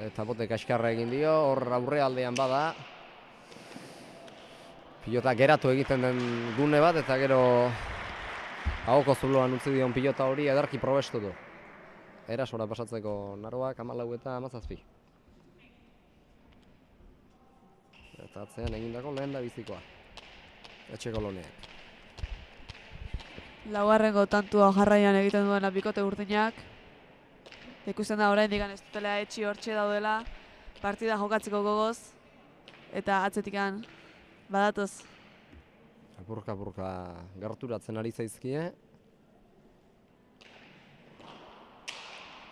eta Botek askarra egin dio, hor aurrealdean bada. Pilota geratu egiten den gune bat, eta gero ahoko zuloan utzi dion pilota hori ederki probestu du. Erasora pasatzeko Naroak 14 eta 17. Eta atzean egindako lehen da bizikoa, etxekoloneak. Laugarrengo tantua jarraian egiten duena bikote urdinak. Ikusten da oraindik ez dutela etxi hortxe daudela, partida jokatzeko gogoz, eta atzetikan badatoz. Apurka gerturatzen ari zaizkie.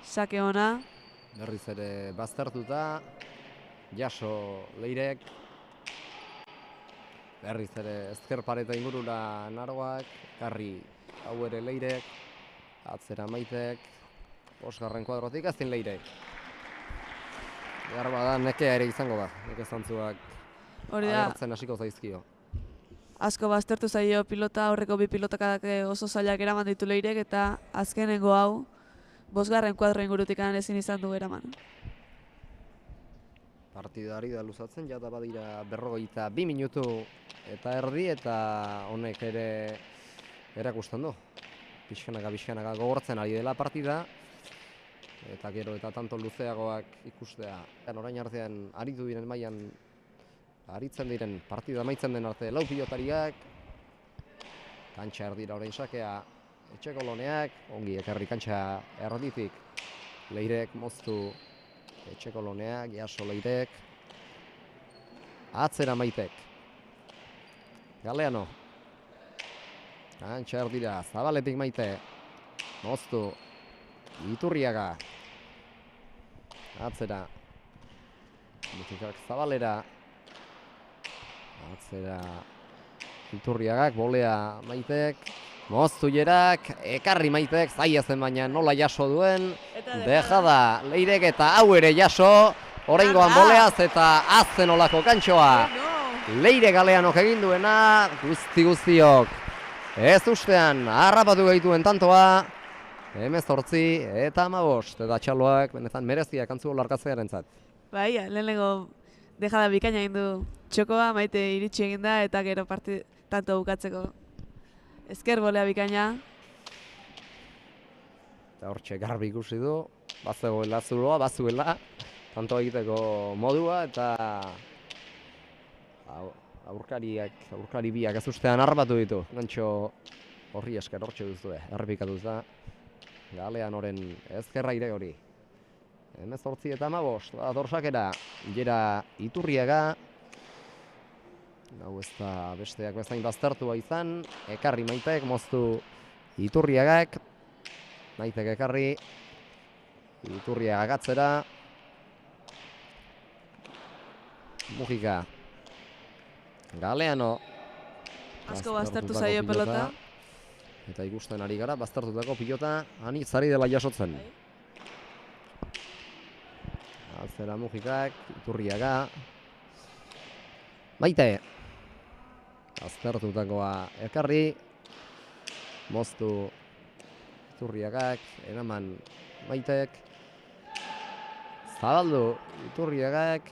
Sake ona. Berriz ere baztertuta, jaso Leirek. Berriz ere ezker pareta ingurura Naroak, karri hau ere Leirek, atzera Maitek, 5. kuadrotik azin Leirek. Behar bada nekea ere izango da, neke zantzuak agertzen hasiko zaizkio. Asko baztertu zaio pilota, aurreko 2 pilotak oso zailak eraman ditu Leirek eta azkenengo hau 5. kuadro ingurutik ezin izan du eraman. Partidari da luzatzen, jata badira 52 minutu eta erdi eta honek ere erakusten du. Pixkanaka gogortzen ari dela partida eta gero eta tanto luzeagoak ikustea. Orain artean aritu diren mailan aritzen diren partida amaitzen den arte 4 pilotariak. Kantxa erdira orain sakea etxekoloneak, ongi ekarri kantxa erditik. Leirek moztu etxekoloneak, jaso Leirek. Atzera Maitek. Galeano. Kantxa erdira, Zabaletik Maite. Moztu. Iturriaga. Atzera. Mutikak Zabalera. Atzera. Iturriagak, bolea Maitek. Moztu Jerak, ekarri Maitek, zaila zen baina nola jaso duen. Dejada Leirek eta hau ere jaso. Oraingoan boleaz eta azten olako kantxoa. Leire Galeanok egin duena, guztiok. Ez ustean, harrapatu gehituen tantoa. 18 eta 15. Eta txaloak benetan mereziak antzu larkatzearen zat. Bai, lehenengo dejada bikaina egin du txokoa, Maite iritsi egin da eta gero tanto bukatzeko. Ezker bolea bikaina. Eta hortxe garbi ikusi du, bazegoela zuloa, bazuela, tanto egiteko modua eta aurkari biak ez ustean harrapatu ditu. Gantxo horri esker hortxe duzue, errepikatuz da. Galeanoren ezkerra ire hori. 18 eta 15, dorsakera, Jera Iturriaga. Hau ez da besteak bezain baztertua izan, ekarri Maitek, moztu Iturriagak. Maitek ekarri, Iturriagak atzera. Mujika. Galeano. Asko baztertu zaie pelota. Eta ikusten ari gara, baztertutako pilota anitzari dela jasotzen. Atzera Mujikak, Iturriaga. Maite. Baztertutakoa ekarri. Moztu Iturriagak, eraman Maitek. Zabaldu Iturriagak.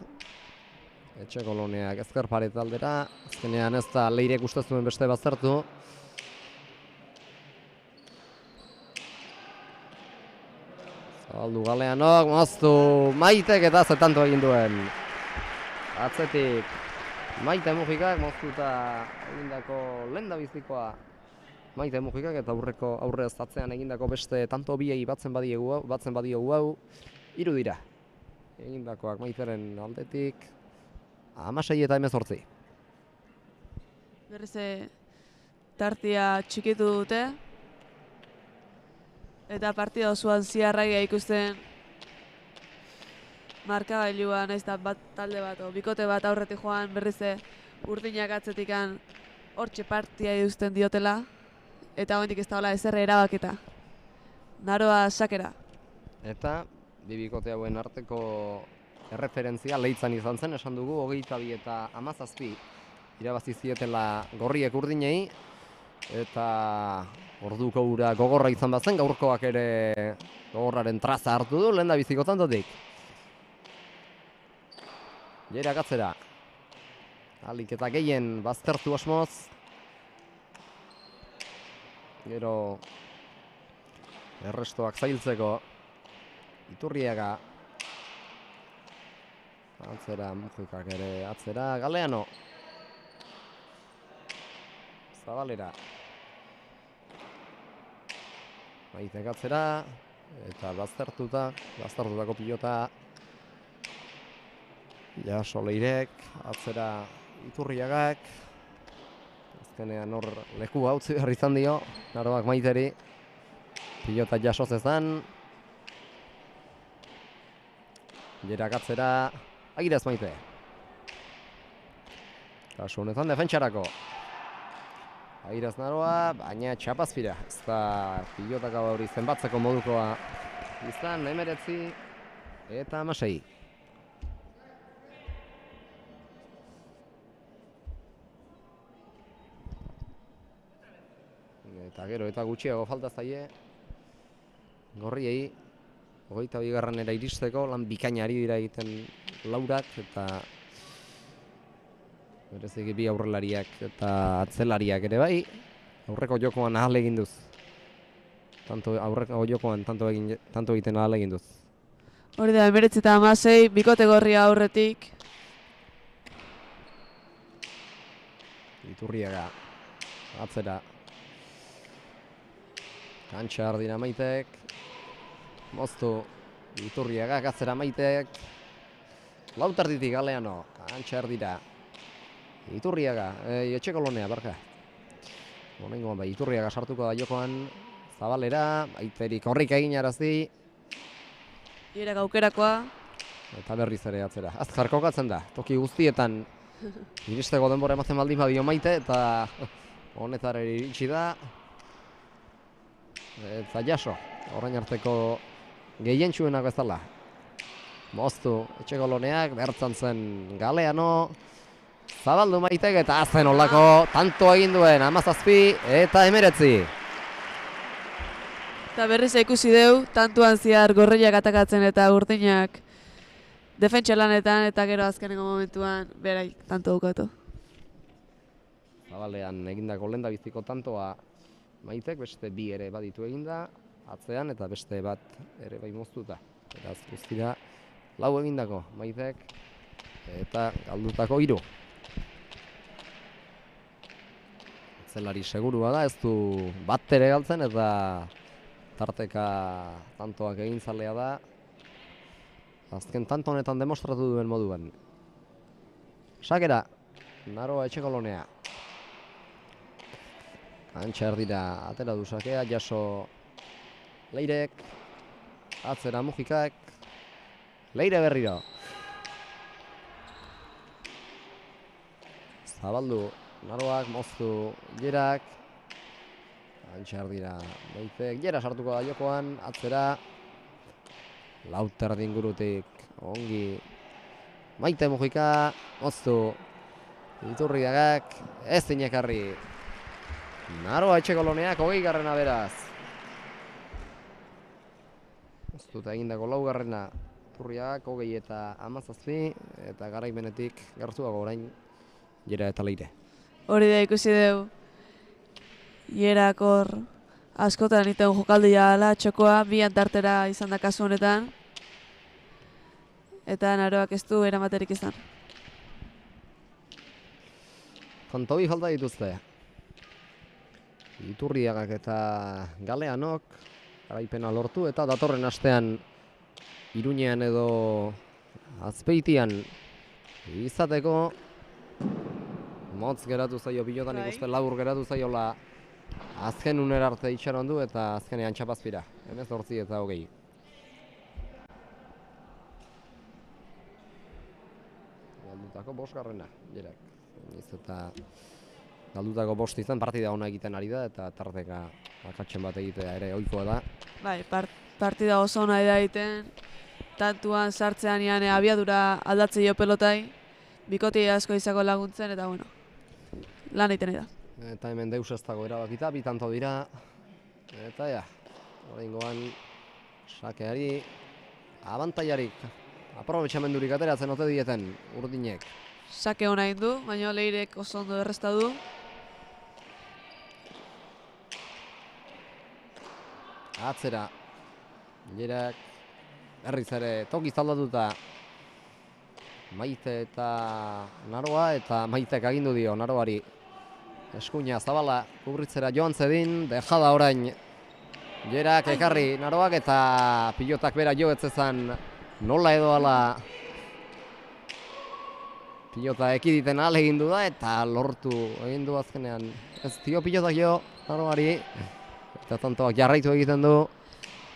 Etxekoloneak ezker paret aldera. Azkenean ez da Leirek uste zuen beste baztertu. Zabaldu Galeanok, moztu Maitek eta zetanto egin duen. Atzetik Maite Mujikak moztuta egindako lehendabizikoa Maite Mujikak eta aurrez atzean egindako beste tanto biei batzen badiogu hau 3 dira. Egindakoak Maiteren aldetik 16 eta 18. Berriz tartia txikitu dute. Eta partida osoan ziarragia ikusten markagailua naiz da bat talde bat, bikote bat aurretik joan berriz urdinak atzetikan hortxe partia eusten diotela. Eta momentik ez dagoela ezerre erabaketa. Naroa sakera. Eta bi bikote hauen arteko erreferentzia Leitzan izan zen, esan dugu 22 eta 17 irabazi zietela gorriek urdinei. Eta orduko ura gogorra izan bazen, gaurkoak ere gogorraren traza hartu du lehendabiziko tantotik. Jerak atzera. Alik eta gehien baztertu asmoz. Gero errestoak zailtzeko Iturriaga. Atzera Mujikak ere atzera. Galeano. Zabalera. Maitek atzera. Eta baztertutako pilota. Jaso Leirek. Atzera Iturriagak. Azkenean hor leku hautzi behar izan dio. Naroak Maiteri. Pilota jaso zezan. Jerak atzera. Agiraz Maite. Kasu honetan defentsarako. Agiraz Naroa, baina txapazpira. Ez da pilotaka hori zenbatzeko modukoa izan 19 eta 16. Eta gero eta gutxiago falta zaie gorriei 22. iristeko lan bikainari dira egiten laurak eta bereziki bi aurrelariak eta atzelariak ere bai aurreko jokoan ahal egin duz. Aurreko jokoan tanto egiten ahal egin duz. Hori da 19 eta 16 bikote gorria aurretik. Iturriaga atzera. Kantxa ardira Maitek. Moztu Iturriagak atzera Maitek. Lautarditik Galeano. Kantxa ardira. Iturriaga. Etxekolonea, barka. Honengoan bai Iturriaga sartuko da jokoan. Zabalera. Maiterik horrik egin arazi. Jerak aukerakoa. Eta berriz ere atzera. Azkar kokatzen da. Toki guztietan iristeko denbora ematen baldin badio Maite. Eta honetara iritsi da. Eta jaso, orain arteko gehientsuenak bezala. Moztu etxekoloneak, bertzan zen Galeano. Zabaldu Maitek eta azten olako tanto egin duen 17 eta 19. Eta berriz ikusi deu, tantuan ziar gorriak atakatzen eta urdinak defentsa lanetan eta gero azkeneko momentuan beraik tanto dukatu. Zabalean egindako lehendabiziko tantoa Maitek beste bi ere baditu eginda, atzean eta beste bat ere bai moztuta. Beraz guztira 4 egindako Maitek eta galdutako 3. Atzelari segurua da, ez du bat ere galtzen eta tarteka tantoak egin zalea da. Azken tanto honetan demostratu duen moduan. Sakera, Naroa etxekolonea. Kantxa erdira atera du sakea, jaso Leirek, atzera Mujikak, Leire berriro. zabaldu Naroak, moztu Jerak. Antxar dira Maitek, Jera sartuko da jokoan, atzera. Lauter ingurutik, ongi. Maite Mujika, moztu. Iturriagak, ez dinekarri. Naroa Etxekoloneak, 20. beraz. Moztu eta egindako 4. Iturriagak, 20 eta 17, eta garaimenetik gertuago orain Jera eta Leire. Hori da ikusi dugu. Jerak hor askotan iten jokaldia ala txokoa, bi antartera izan da kasu honetan. Eta Naroak ez du eramaterik izan. Kantobi falta dituzte. Iturriagak eta Galeanok garaipena lortu eta datorren astean Iruñean edo Azpeitian izateko motz geratu zaio pilotan, ikuste labur geratu zaiola azken unera arte itxaron du eta azkenean txapazpira. 18 eta 20. Galdutako 5. Jerak. Eta galdutako 5 izan partida ona egiten ari da eta tarteka akatsen bat egitea ere ohikoa da. Bai, partida oso ona da egiten. Tantuan sartzean ian abiadura aldatze jo pelotai. Bikoti asko izako laguntzen eta bueno, lan egiten da. Eta hemen deus ez dago erabakita, bi tanto dira. Eta ja, oraingoan sakeari abantailarik, aprobetxamendurik ateratzen ote dieten urdinek. Sake ona egin du, baina Leirek oso ondo erresta du. Atzera, Jerak berriz ere toki zaldatuta Maite eta Naroa, eta Maitek agindu dio Naroari eskuina zabala kubritzera joan zedin, dejada orain Jerak ekarri Naroak eta pilotak bera jo etzezan nola edo ala pilota ekiditen ale egin du da eta lortu egin du azkenean. Ez dio pilotak jo Naroari eta tantoak jarraitu egiten du.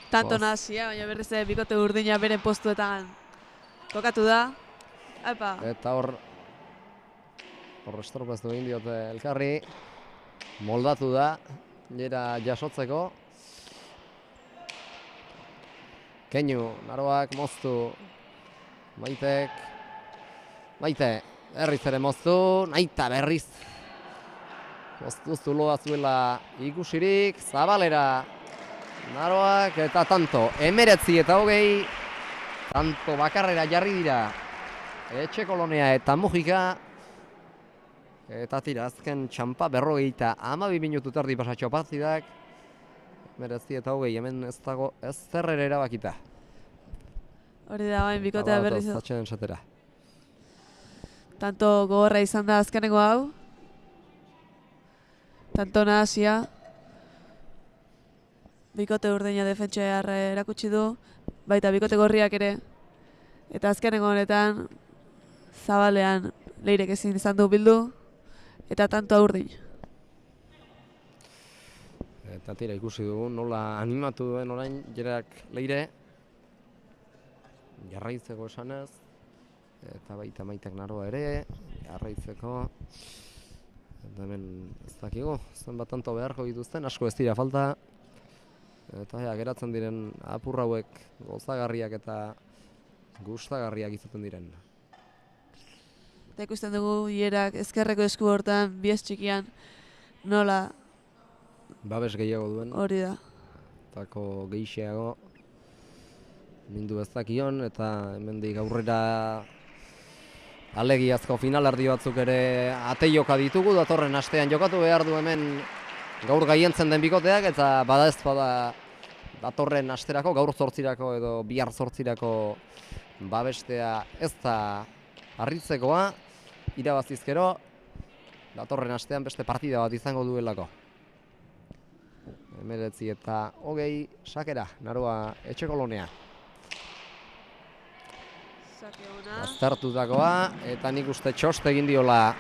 Tanto nazia, baina berriz ere bikote urdina beren postuetan kokatu da. Epa. Eta hor estropeztu egin diote elkarri. Moldatu da Jera jasotzeko. Keinu, Naroak moztu. Maitek. Maite, berriz ere moztu. Naita berriz. Moztu zuloa zuela ikusirik. Zabalera. Naroak eta tanto. 19 eta 20. Tanto bakarrera jarri dira. Etxekolonea eta Mujika. Eta tira, azken txampa 52 minutu tardi pasatxo partidak. 19 eta 20, hemen ez dago ez zerrera erabakita. Hori da, bain bikotea berriz. Zatxeden esatera. Tanto gogorra izan da azkenengo hau. Tanto nahazia. Bikote urdina defentsa erakutsi du. Baita bikote gorriak ere. Eta azkenengo honetan Zabalean Leirek ezin izan du bildu. Eta tanto urdin. Eta tira ikusi dugu nola animatu duen orain Jerak Leire. Jarraitzeko esanez. Eta baita Maitek Naroa ere. Jarraitzeko. Eta hemen ez dakigu, zenbat tanto beharko dituzten, asko ez dira falta. Eta geratzen diren apur hauek gozagarriak eta gustagarriak izaten diren. Eta ikusten dugu Jerak ezkerreko esku hortan, biez txikian, nola babes gehiago duen. Hori da. Tako gehixeago mindu ez dakion, eta hemendik aurrera alegiazko finalerdi batzuk ere ateioka ditugu, datorren astean jokatu behar du hemen gaur gaientzen den bikoteak, eta bada ez bada datorren asterako, gaur 8 edo bihar 8 babestea ez da harritzekoa, irabazizkero, datorren astean beste partida bat izango duelako. 19 eta 20 sakera, Naroa Etxekolonea. Aztertutakoa, eta nik uste txost egin diola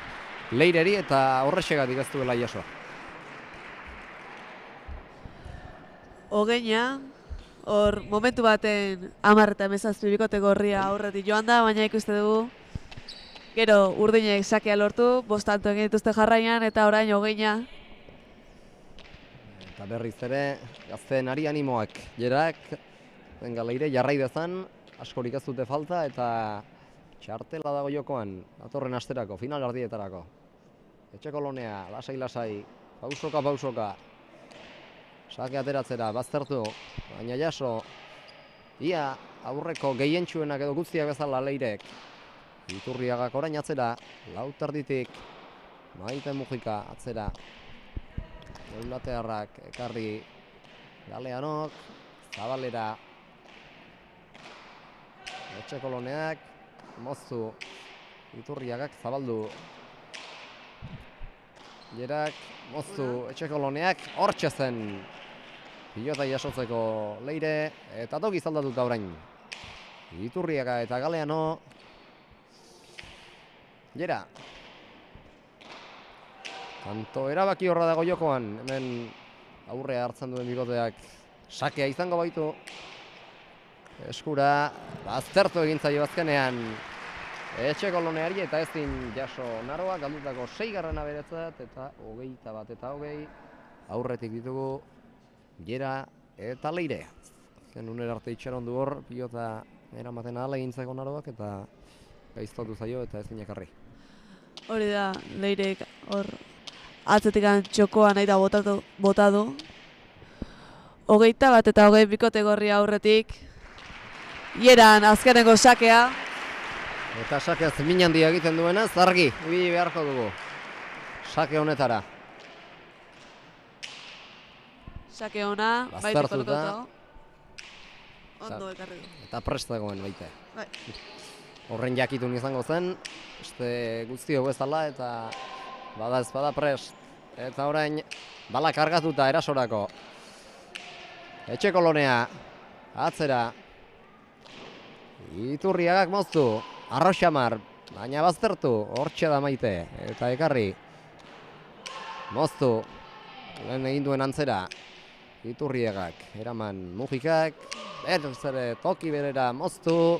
Leireri eta horrexegatik ez duela jaso. Ogeina, hor momentu baten 10 eta 17 bikote gorria aurretik joan da, baina ikuste dugu Gero urdinek sakea lortu, 5 tanto egin dituzte jarraian eta orain 20. Eta berriz ere, gazteen ari animoak. Jerak, venga Leire, jarrai dezan, askorik ez dute falta eta txartela dago jokoan, datorren asterako, final ardietarako. Etxekolonea, lasai-lasai, pausoka. Sake ateratzera, baztertu, baina jaso. Ia aurreko gehientsuenak edo guztiak bezala Leirek. Iturriagak orain atzera, lauterditik, Maite Mujika atzera. Eulatearrak ekarri Galeanok, Zabalera. Etxekoloneak, moztu, Iturriagak zabaldu. Jerak, moztu, Etxekoloneak, hortxe zen. Pilota jasotzeko Leire, eta toki zaldatuta orain. Iturriaga eta Galeano. Jera. Tanto erabaki horra dago jokoan, hemen aurrea hartzen duen bikoteak sakea izango baitu. Eskura, baztertu egin zaio azkenean Etxekoloneari eta ezin jaso Naroa, galdutako 6. beretzat eta 21 eta 20 aurretik ditugu Jera eta Leire. Zen unera arte itxaron du hor, pilota eramaten ahala egintzeko Naroak eta gaiztotu zaio eta ezin ekarri. Hori da, Leirek hor atzetik txokoa nahi da botatu. 21 eta 20 bikote gorria aurretik. Jeran azkeneko sakea. Eta sakea zemin handia egiten duena, zargi, ibili beharko dugu. Sake honetara. Sake ona, bai Baztertuta. Ondo ekarri du. Eta prestagoen baita. Bai. Horren jakitun izango zen, beste guztio bezala eta bada ez bada prest. Eta orain bala kargatuta erasorako. Etxekolonea, atzera. Iturriagak moztu, Arroxamar, baina baztertu, hortxe da Maite, eta ekarri. Moztu, lehen egin duen antzera. Iturriagak, eraman Mujikak, berriz ere toki berera moztu.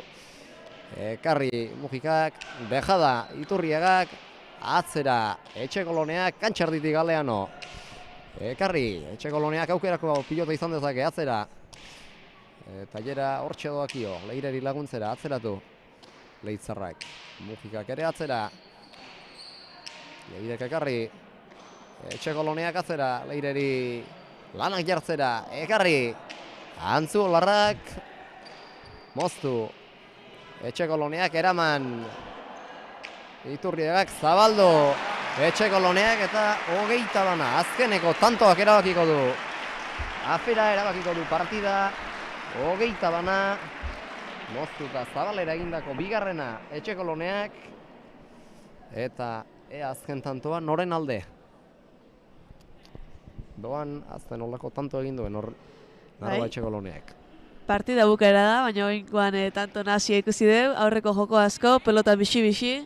Ekarri Mujikak, bejada Iturriagak, atzera Etxekoloneak, kantxarditik Galeano. Ekarri, Etxekoloneak aukerako pilota izan dezake, atzera. Eta Jera hortxe doakio, Leireri laguntzera, atzeratu. Leitzarrak, Mujikak ere atzera. Leirek ekarri. Etxekoloneak atzera, Leireri lanak jartzera, ekarri. Antzu Larrak, moztu. Etxekoloneak eraman. Iturriagak zabaldu. Etxekoloneak eta 20 bana. Azkeneko tantoak erabakiko du. Afera erabakiko du partida. 20 bana. Moztuta Zabalera egindako bigarrena Etxekoloneak. Eta azken tantoa noren alde. Doan azten olako tanto egin duen Naroa Etxekoloneak. Partida bukaera da, baina oinkoan tanto nasia ikusi deu, aurreko joko asko, pelota bixi-bixi.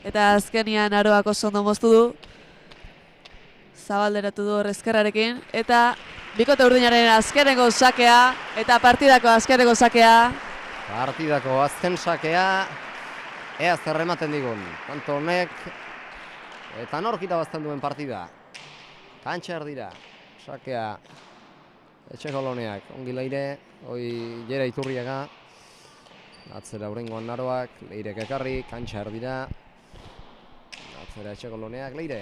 Eta azkenian Naroak oso ondo moztu du. Zabalderatu du ezkerrarekin. Eta bikote urdinaren azkeneko sakea, eta partidako azkeneko sakea. Partidako azken sakea, ea zer ematen digun. Tanto honek, eta nork irabazten duen partida. Kantxa erdira, sakea Etxekoloneak, ongi Leire, hoi Jera Iturriaga. Atzera hurrengoan Naroak, Leirek ekarri, kantxa erdira. Atzera Etxekoloneak, Leire.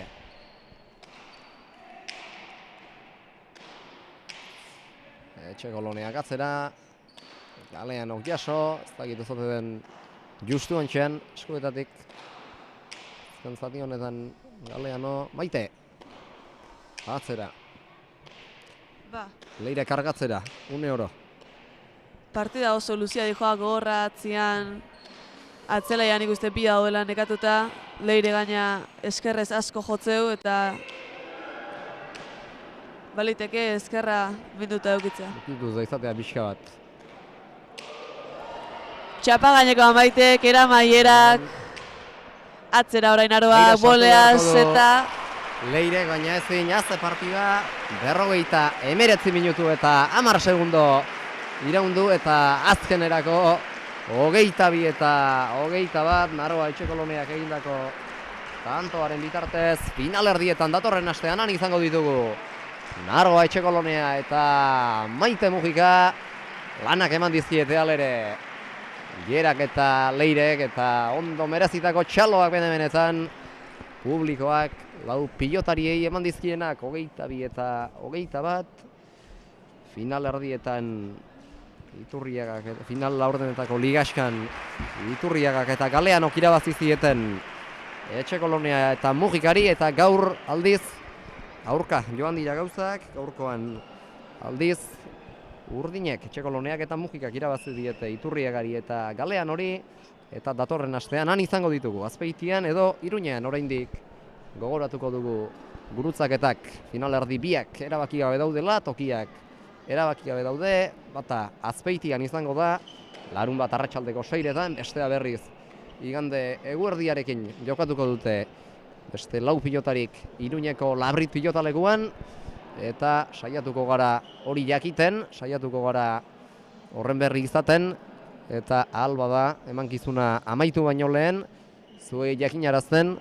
Etxekoloneak atzera. Galeanok jaso, ez dakit ez ote den justu ontxean, eskuetatik. Zati honetan Galeano, Maite. Atzera. Ba. Leire kargatzera, 1 euro. Partida oso luzia dijoa gogorra atzian. Atzelaian ikuste pila daudela nekatuta. Leire gaina eskerrez asko jotzeu eta baliteke eskerra binduta eukitzea. Dituz da izatea pixka bat. Txapa gaineko Maitek, Maierak. Atzera orain Naroa, boleaz eta... Leire gaina ezin azte partida, 49 minutu eta 10 segundo iraundu eta azkenerako 22 eta 21, Naroa Etxekoloneak egindako tantoaren bitartez, finalerdietan datorren astean izango ditugu Naroa Etxekolonea eta Maite Mujika, lanak eman dizkiete alere Jerak eta Leirek eta ondo merezitako txaloak benetan publikoak lau pilotariei eman dizkienak 22 eta 21, finalerdietan Iturriagak, final laurdenetako ligaskan Iturriagak eta Galeanok irabazi zieten Etxekolonea eta Mujikari, eta gaur aldiz aurka joan dira gauzak, gaurkoan aldiz urdinek Etxekoloneak eta Mujikak irabazi diete Iturriagari eta Galeanori, eta datorren astean izango ditugu Azpeitian edo Iruñean. Oraindik gogoratuko dugu gurutzaketak finalerdi biak erabaki gabe daudela, tokiak erabaki gabe daude, bata Azpeitian izango da, larunbat arratsaldeko 6etan, bestea berriz igande eguerdiarekin jokatuko dute beste lau pilotarik Iruñeko Labrit pilotalekuan, eta saiatuko gara hori jakiten, saiatuko gara horren berri izaten, eta ahal bada emankizuna amaitu baino lehen zuei jakinarazten,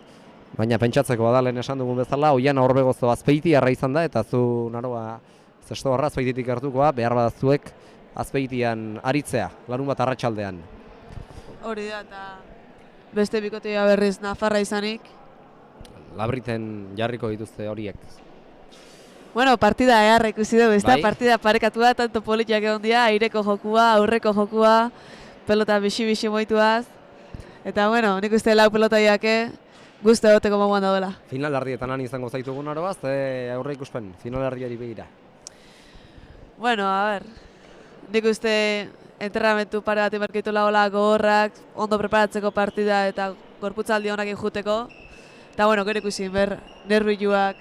baina pentsatzeko da lehen esan dugun bezala, Oiana Orbegozo Azpeitiarra izan da, eta zu Naroa Zestoarra Azpeititik hartukoa, behar bada zuek Azpeitian aritzea, larunbat arratsaldean. Hori da, eta beste bikotea berriz Nafarra izanik. Labriten jarriko dituzte horiek. Bueno, partida eharra ikusi dugu, ezta? Bai. Partida parekatua, tanto politiak egon dira, aireko jokua, aurreko jokua, pelota bixi-bixi moituaz. Eta bueno, nik uste lau pelotaiak guzti egoteko moguan daudela. Finalerdietan izango zaitugu Naroa, ze aurre ikuspen, finalerdiari begira. Bueno, a ber, nik uste entrenamentu pare bat imerkitu lagola gogorrak, ondo preparatzeko partida eta gorputzaldi honakin juteko. Eta bueno, gero ikusi, nervioak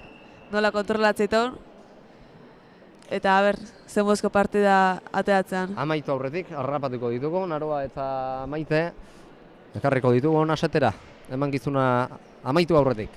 nola kontrolatzeetan. Eta a ber, zen bozko partida ateatzean. Amaitu aurretik, harrapatuko ditugu, Naroa eta Maite, ekarriko ditugu ona setera, emankizuna amaitu aurretik.